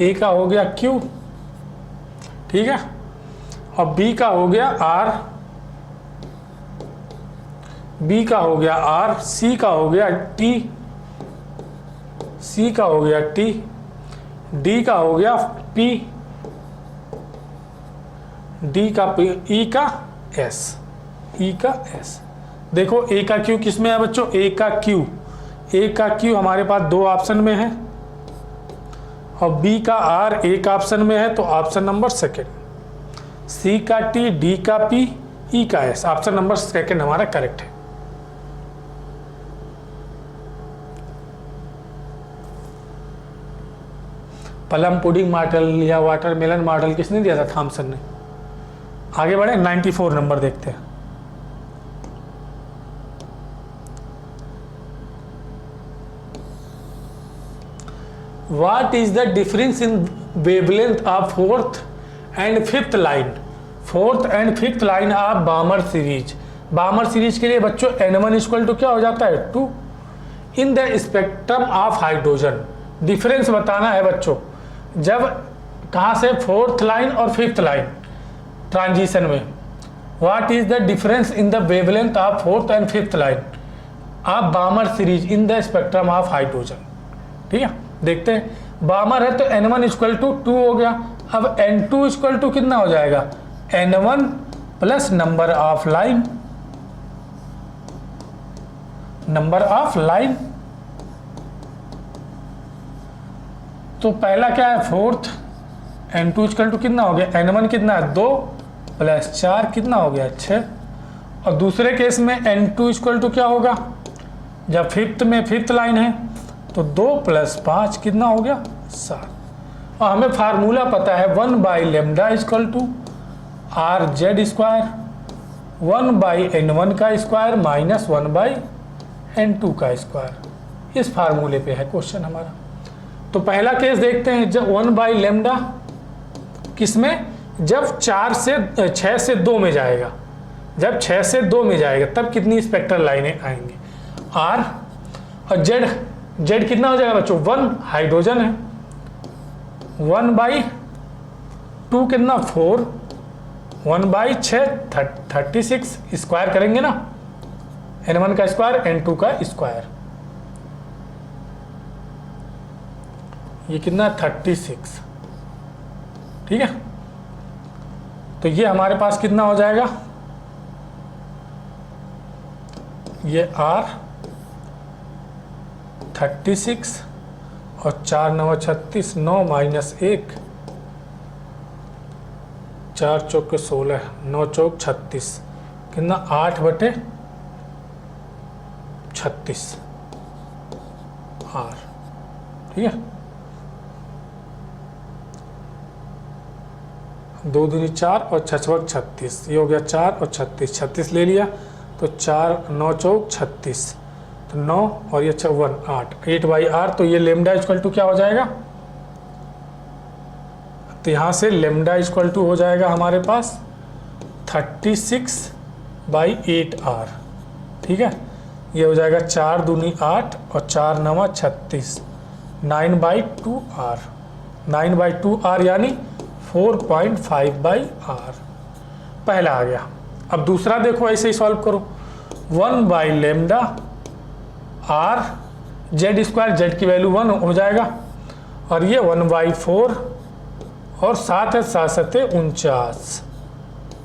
ए का हो गया क्यू, ठीक है, और बी का हो गया आर, बी का हो गया आर, सी का हो गया टी, सी का हो गया टी, डी का हो गया पी, डी का पी, ई का एस, ई का एस। देखो ए का क्यू किस में है बच्चों, ए का क्यू, ए का क्यू हमारे पास दो ऑप्शन में है, और बी का आर एक ऑप्शन में है, तो ऑप्शन नंबर सेकेंड। सी का टी, डी का पी, ई का एस, ऑप्शन नंबर सेकेंड हमारा करेक्ट है। प्लम पुडिंग मॉडल या वाटरमेलन मॉडल किसने दिया था, थॉमसन ने। आगे बढ़े, 94 नंबर देखते हैं। What is the difference in wavelength of fourth and fifth line? Fourth and fifth line of बामर series. बामर series के लिए बच्चों N1 इक्वल टू क्या हो जाता है 2, in the spectrum of hydrogen. Difference बताना है बच्चों, जब कहाँ से, फोर्थ लाइन और फिफ्थ लाइन ट्रांजिशन में, what is the difference in the wavelength of fourth and fifth line of बामर series in the spectrum of hydrogen. ठीक है, देखते हैं। बामर है तो N1 इक्वल टू 2 हो गया। अब N2 इक्वल टू कितना हो जाएगा, N1 plus number of line, number of line. तो पहला क्या है, फोर्थ, N2 इक्वल टू कितना हो गया, N1 कितना है 2 प्लस 4 कितना हो गया 6। और दूसरे केस में N2 इक्वल टू क्या होगा, जब फिफ्थ में फिफ्थ लाइन है तो 2 प्लस 5 कितना हो गया 7। और हमें फार्मूला पता है 1 by lambda equal to R Z square, 1 by N1 का स्क्वायर माइनस 1 बाई N2 का स्क्वायर। इस फार्मूले पे है क्वेश्चन हमारा। तो पहला केस देखते हैं, जब 1 बाई लेमडा किसमें, जब 6 से 2 में जाएगा, जब 6 से 2 में जाएगा तब कितनी स्पेक्ट्रल लाइनें आएंगी, आर। और जेड, जेड कितना हो जाएगा बच्चों 1, हाइड्रोजन है, 1 बाई 2 कितना 4, 1 बाई 6 36, स्क्वायर करेंगे ना, N1 का स्क्वायर N2 का स्क्वायर, ये कितना 36। ठीक है, तो ये हमारे पास कितना हो जाएगा, ये R 36 और 4 9 36, 9 माइनस 1, 4 चौक 16, 9 चौक 36, कितना 8 बटे 36 R। ठीक है, 2 दूनी 4 और 6 चौक 36, ये हो गया 4 और 36, 36 ले लिया तो 4 9 चौक 36, तो 9 और ये 1 8, 8 बाई आर। तो ये लेमडा इक्वल टू क्या हो जाएगा, तो यहाँ से लेमडा इक्वल टू हो जाएगा हमारे पास 36 बाई 8 आर। ठीक है, ये हो जाएगा 4 दूनी 8 और 4 9 36, 9 बाई 2 आर, 9 बाई 2 आर यानी 4.5 बाई आर। पहला आ गया। अब दूसरा देखो, ऐसे ही सॉल्व करो, 1 by lambda R Z square, Z की वैल्यू 1 हो जाएगा, और ये 1 बाई 4 और 7 है 7 7 49।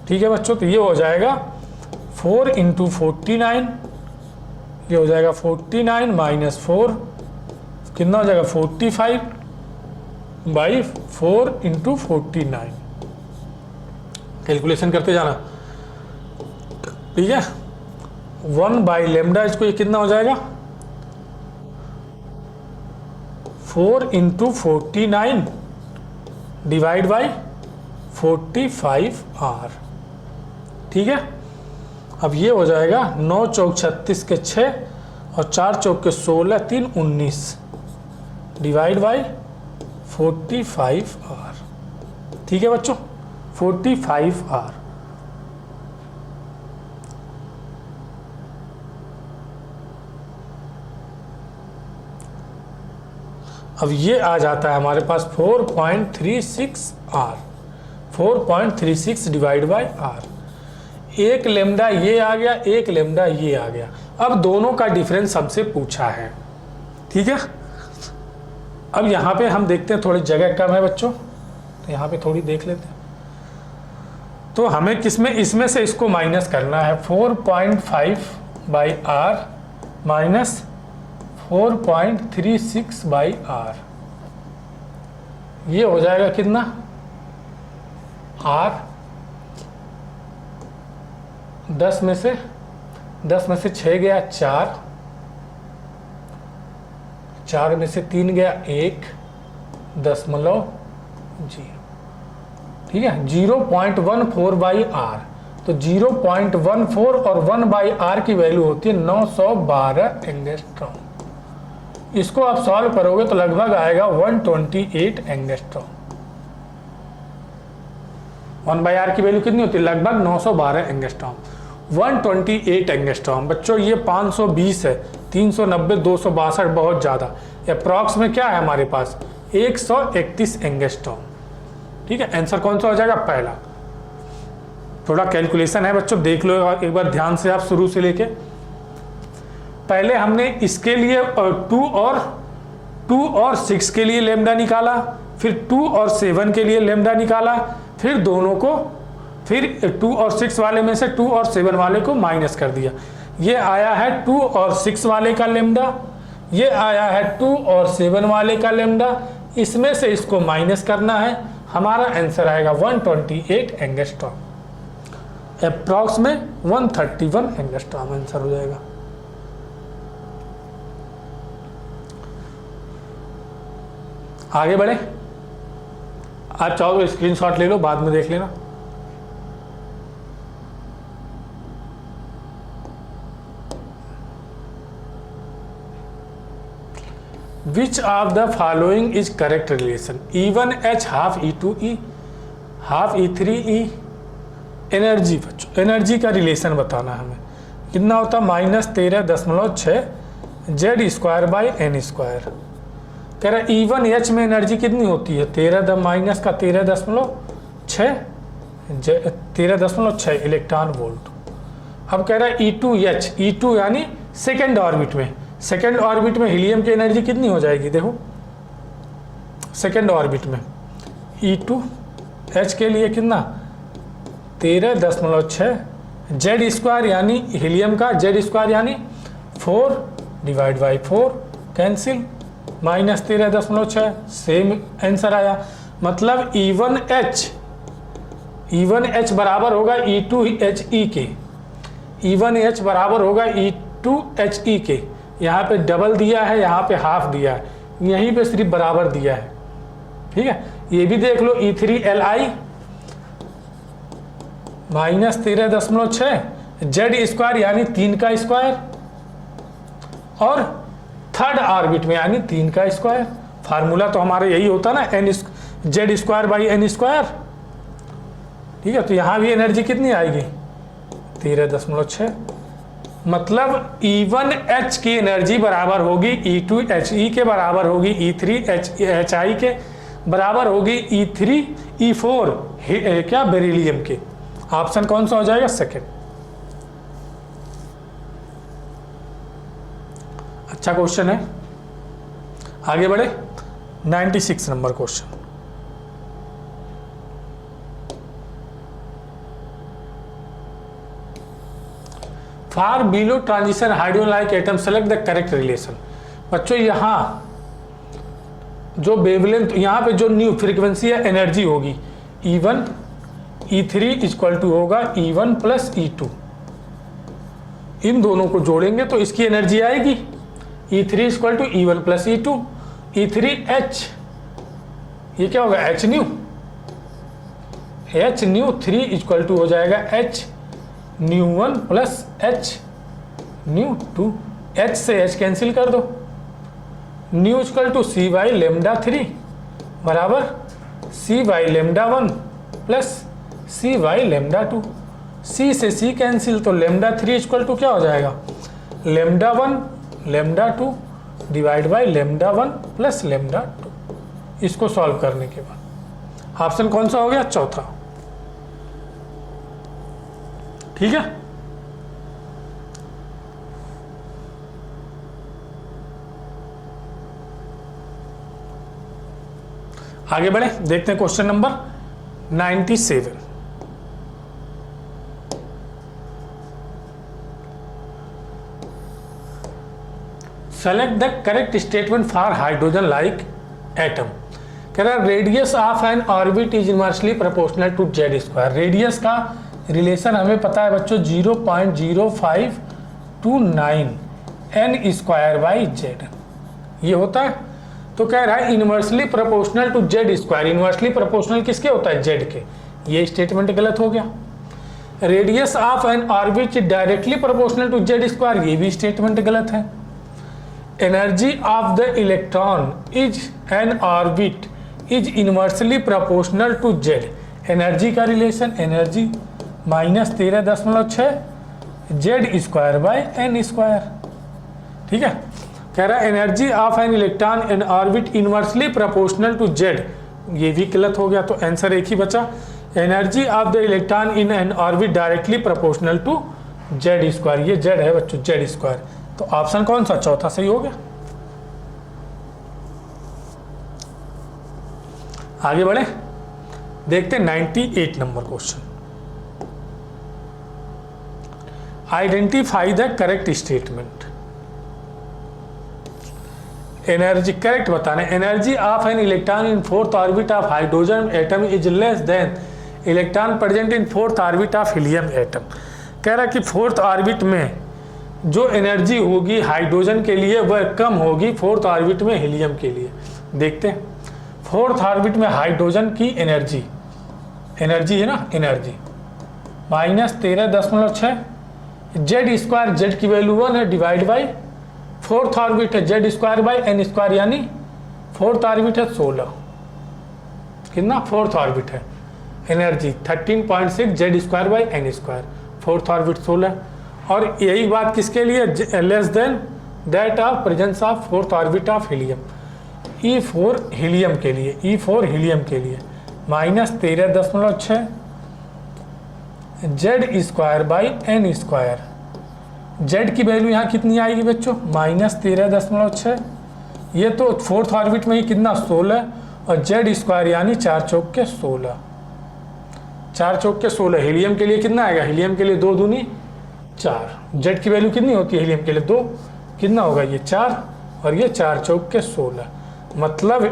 ठीक है बच्चों, तो ये हो जाएगा 4 इंटू 49, ये हो जाएगा 49 माइनस 4 कितना हो जाएगा 45 बाई 4 इंटू 49। कैलकुलेशन करते जाना। ठीक है, 1 बाई लेमडा इसको ये कितना हो जाएगा 4 इंटू 49 डिवाइड बाई 45 आर। ठीक है, अब ये हो जाएगा 9 चौक 36 के 6 और 4 चौक के 16, 3 19 डिवाइड बाई 45 आर। ठीक है बच्चों, 45 आर। अब ये आ जाता है हमारे पास 4.36 आर, 4.36 डिवाइड बाई आर। एक लेमडा ये आ गया, एक लेमडा ये आ गया। अब दोनों का डिफरेंस हमसे पूछा है। ठीक है, अब यहाँ पे हम देखते हैं, थोड़ी जगह कम है बच्चों, तो यहाँ पे थोड़ी देख लेते हैं। तो हमें किसमें, इसमें से इसको माइनस करना है, 4.5 by R minus 4.36 by R. ये हो जाएगा कितना आर, 10 में से 6 गया 4, 4 में से 3 गया 1.0। ठीक है, 0.14 बाई आर। तो 0.14 और 1 बाई आर की वैल्यू होती है 912 एंगस्ट्रॉम। इसको आप सॉल्व करोगे तो लगभग आएगा 128 एंगस्ट्रॉम। 1 बाई आर की वैल्यू कितनी होती है, लगभग 912 एंगस्ट्रॉम, 128 एंगस्ट्रॉम। बच्चों ये 520 है, 390, 262 बहुत ज़्यादा। अप्रॉक्स में क्या है हमारे पास 131 एंगस्ट्रॉम। ठीक है, आंसर कौन सा हो जाएगा? पहला। थोड़ा कैलकुलेशन है बच्चों, देख लो एक बार ध्यान से आप शुरू से लेके। पहले हमने इसके लिए 2 और 6 के लिए लेमडा निकाला, फिर 2 और 7 के लिए लेमडा निकाला, फिर दोनों को, फिर 2 और 6 वाले में से 2 और 7 वाले को माइनस कर दिया। ये आया है 2 और 6 वाले का लेमडा, ये आया है 2 और 7 वाले का लेमडा, इसमें से इसको माइनस करना है, हमारा आंसर आएगा 128 एंगस्ट्रॉम। अप्रॉक्स में 131 एंगस्ट्रॉम आंसर हो जाएगा। आगे बढ़े, आप चाहो तो स्क्रीनशॉट ले लो, बाद में देख लेना। Which of the following is correct relation? E1H half E2E half E3E। Energy बच्चों, एनर्जी का रिलेशन बताना हमें, कितना होता है -13.6 Z square by N square. कह रहा है E1H में एनर्जी कितनी होती है 13.6 इलेक्ट्रॉन वोल्ट। अब कह रहा है E2H, E2 यानी सेकेंड ऑर्बिट में, सेकेंड ऑर्बिट में हीलियम की एनर्जी कितनी हो जाएगी? देखो सेकेंड ऑर्बिट में E2H के लिए कितना 13.6 जेड स्क्वायर यानी हीलियम का जेड स्क्वायर यानी 4 divide by 4 cancel, -13.6 same answer आया। मतलब E1H बराबर होगा E2HE के, E1H बराबर होगा E2HE के। यहाँ पे डबल दिया है, यहाँ पे हाफ दिया है, यहीं पे सिर्फ बराबर दिया है। ठीक है, ये भी देख लो E3Li -13.6 जेड स्क्वायर यानी 3 का स्क्वायर, और थर्ड ऑर्बिट में यानी 3 का स्क्वायर। फार्मूला तो हमारा यही होता ना, N Z square by N square. ठीक है, तो यहाँ भी एनर्जी कितनी आएगी 13.6। मतलब E1H की एनर्जी बराबर होगी E2HE के बराबर होगी E3HI के बराबर होगी E3E4 क्या बेरिलियम के। ऑप्शन कौन सा हो जाएगा? सेकेंड। अच्छा क्वेश्चन है, आगे बढ़े। 96 number question. Far below transition hydro like atom select the correct relation. बच्चों यहाँ जो वेवलेंथ, यहाँ पे जो न्यू फ्रीक्वेंसी है एनर्जी होगी E1 E3 इक्वल टू होगा E1 प्लस E2। इन दोनों को जोड़ेंगे तो इसकी एनर्जी आएगी E3 equal to E1 plus E2। E3H ये क्या होगा H न्यू 3 इक्वल टू हो जाएगा H nu 1 plus H nu 2। H से H कैंसिल कर दो, nu equal to C by lambda 3 बराबर C by lambda 1 plus C by lambda 2। C से C कैंसिल, तो लेमडा 3 इक्वल टू क्या हो जाएगा lambda 1 lambda 2 divide by lambda 1 plus lambda 2। इसको सॉल्व करने के बाद ऑप्शन कौन सा हो गया? चौथा। ठीक है, आगे बढ़े, देखते हैं question number 97। Select the correct statement for hydrogen like atom. कह रहा है radius of N orbit is inversely proportional to Z square. Radius का रिलेशन हमें पता है बच्चों 0.0529 एन स्क्वायर बाई जेड ये होता है। तो कह रहा है inversely proportional to Z square. Inversely proportional किसके होता है? जेड के। ये स्टेटमेंट गलत हो गया। Radius of N orbit directly proportional to Z square, ये भी स्टेटमेंट गलत है। Energy of the electron is an orbit is inversely proportional to Z. Energy का relation energy -13.6 Z square by n square. ठीक है। कह रहा है energy of an electron in orbit inversely proportional to Z, ये भी गलत हो गया, तो आंसर एक ही बचा, energy of the electron in N orbit directly proportional to Z square, ये जेड है बच्चों, जेड स्क्वायर, तो ऑप्शन कौन सा, चौथा सही हो गया। आगे बढ़े, देखते हैं 98 number question. Identify the correct statement. Energy correct बताना, energy of an electron in fourth orbit of hydrogen atom is less than electron present in fourth orbit of helium atom. कह रहा है कि फोर्थ ऑर्बिट में जो energy होगी hydrogen के लिए वह कम होगी फोर्थ ऑर्बिट में हीलियम के लिए। देखते हैं, फोर्थ ऑर्बिट में हाइड्रोजन की एनर्जी है ना, एनर्जी -13.6, जेड स्क्वायर, जेड की वैल्यू 1 है, डिवाइड बाई फोर्थ ऑर्बिट है Z square by N square, यानी फोर्थ ऑर्बिट है 16, कितना फोर्थ ऑर्बिट है, energy 13.6 Z square by N square, fourth orbit 16, और यही बात किसके लिए, less than that of presence of fourth orbit of helium, E4 helium के लिए, E4 हीलियम के लिए -13.6 Z square by N square, Z की वैल्यू यहाँ कितनी आएगी बच्चों, -13.6, ये तो फोर्थ ऑर्बिट में ही कितना 16, और जेड स्क्वायर यानी 4 चौक के 16, 4 चौक के 16, हीलियम के लिए कितना आएगा, हीलियम के लिए 2 दूनी 4, जेड की वैल्यू कितनी होती है हीलियम के लिए 2, कितना होगा ये 4, और ये 4 चौक के 16, मतलब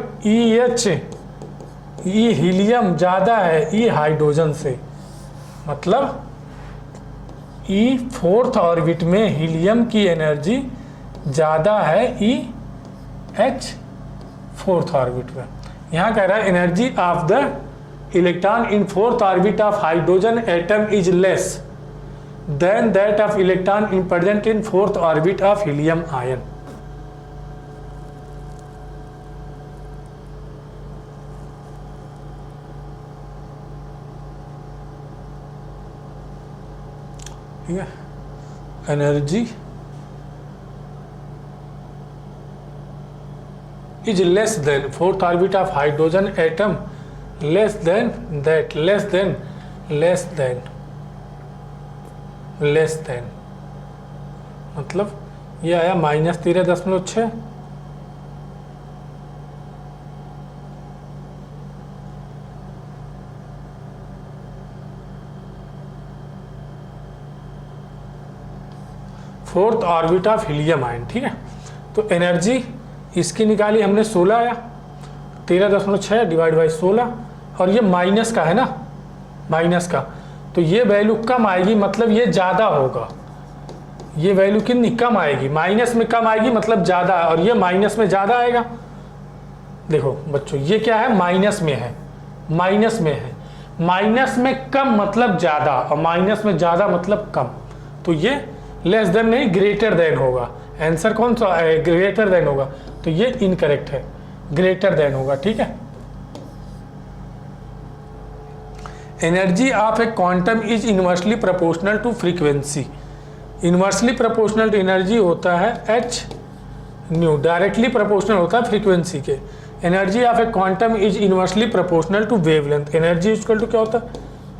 ई हीलियम ज़्यादा है ई हाइड्रोजन से, मतलब ई फोर्थ ऑर्बिट में हीलियम की एनर्जी ज़्यादा है एच फोर्थ ऑर्बिट में। यहाँ कह रहा है energy of the electron in fourth orbit of hydrogen atom is less than that of electron in present in fourth orbit of helium ion. ठीक है, energy is less then fourth orbit of hydrogen atom, less than that, less than मतलब ये आया -13.6, fourth orbit of helium ion. ठीक है, तो energy इसकी निकाली हमने 16 आया, 13.6 डिवाइड बाई 16, और ये माइनस का है ना, माइनस का, तो ये वैल्यू कम आएगी, मतलब ये ज़्यादा होगा, ये वैल्यू कितनी कम आएगी, माइनस में कम आएगी मतलब ज़्यादा, और ये माइनस में ज़्यादा आएगा। देखो बच्चों ये क्या है, माइनस में है, माइनस में है, माइनस में कम मतलब ज़्यादा, और माइनस में ज़्यादा मतलब कम, तो ये लेस देन नहीं ग्रेटर देन होगा, आंसर कौन सा है, ग्रेटर देन होगा, तो ये इनकरेक्ट है, ग्रेटर देन होगा। ठीक है, energy of a quantum is inversely proportional to frequency, inversely proportional to energy होता है एच न्यू, डायरेक्टली प्रोपोर्शनल होता है फ्रीक्वेंसी के। Energy of a quantum is inversely proportional to wavelength, energy equal to क्या होता है,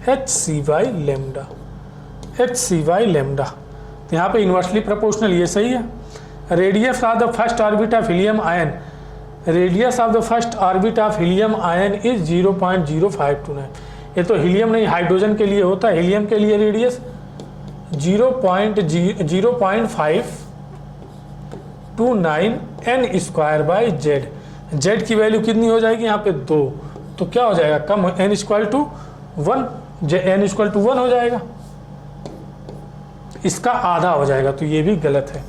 hc/λ, तो यहाँ पे इनवर्सली प्रोपोर्शनल, ये सही है। Radius of the first orbit of helium ion, radius of the first orbit of helium ion is 0.0529, ये तो हीलियम नहीं हाइड्रोजन के लिए होता है, हीलियम के लिए radius 0.0529 n square by Z, Z की वैल्यू कितनी हो जाएगी यहाँ पे 2, तो क्या हो जाएगा कम, n equal to 1, n equal to 1 हो जाएगा, इसका आधा हो जाएगा, तो ये भी गलत है,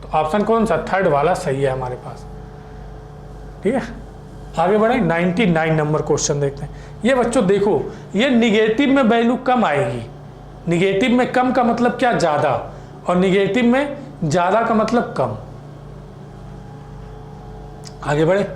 तो ऑप्शन कौन सा, थर्ड वाला सही है हमारे पास। ठीक है, आगे बढ़े 99 नंबर क्वेश्चन देखते हैं। ये बच्चों देखो, ये निगेटिव में वैल्यू कम आएगी, निगेटिव में कम का मतलब क्या, ज़्यादा, और निगेटिव में ज़्यादा का मतलब कम। आगे बढ़े,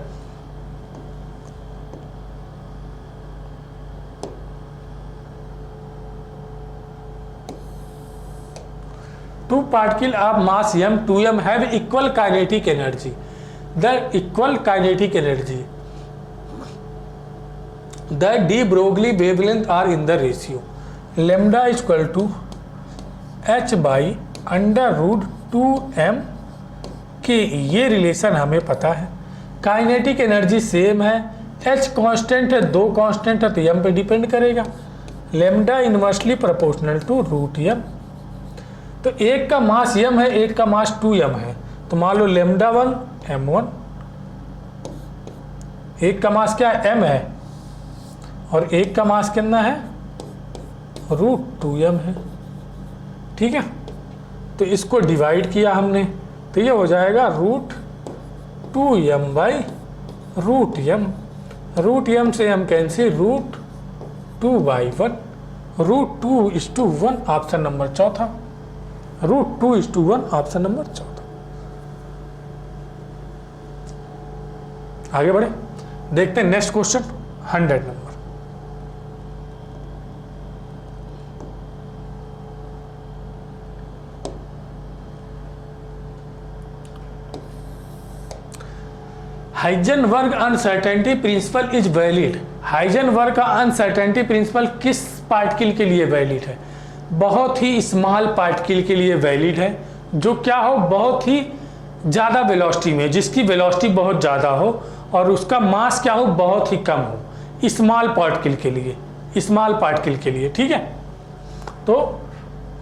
two particle of mass m 2m have equal kinetic energy. The equal kinetic energy, the de Broglie wavelength are in the ratio lambda is equal to h by under root 2m के, ये relation हमें पता है। Kinetic energy same है, h constant है, दो constant है तो m पे डिपेंड करेगा। Lambda inversely proportional to root m, तो एक का मास m है, एक का मास 2m है, तो मान लो लैम्डा 1 m1, एक का मास क्या है m है और एक का मास कितना है रूट 2m है। ठीक है, तो इसको डिवाइड किया हमने तो ये हो जाएगा root 2m by root m। Root m से m cancel, root 2/1, root 2:1 option number चौथा, रूट 2:1 ऑप्शन नंबर चौथा। आगे बढ़े, देखते हैं नेक्स्ट क्वेश्चन 100 नंबर। Heisenberg uncertainty principle is valid. Heisenberg का अनसर्टेनिटी प्रिंसिपल किस पार्टिकल के लिए वैलिड है? बहुत ही स्मॉल पार्टिकल के लिए वैलिड है, जो क्या हो बहुत ही ज़्यादा वेलोसिटी में, जिसकी वेलोसिटी बहुत ज़्यादा हो और उसका मास क्या हो बहुत ही कम हो, स्मॉल पार्टिकल के लिए, स्मॉल पार्टिकल के लिए। ठीक है, तो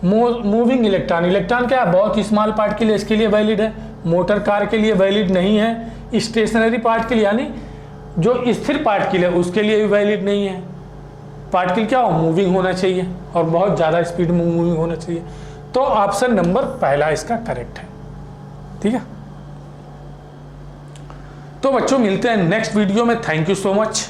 मूविंग इलेक्ट्रॉन, इलेक्ट्रॉन क्या है बहुत ही स्मॉल पार्टिकल है, इसके लिए वैलिड है। मोटर कार के लिए वैलिड नहीं है। स्टेशनरी पार्टिकल यानी जो स्थिर पार्टिकल है उसके लिए भी वैलिड नहीं है। पार्टिकल क्या हो मूविंग होना चाहिए और बहुत ज़्यादा स्पीड में मूविंग होना चाहिए। तो ऑप्शन नंबर पहला इसका करेक्ट है। ठीक है, तो बच्चों मिलते हैं नेक्स्ट वीडियो में। Thank you so much.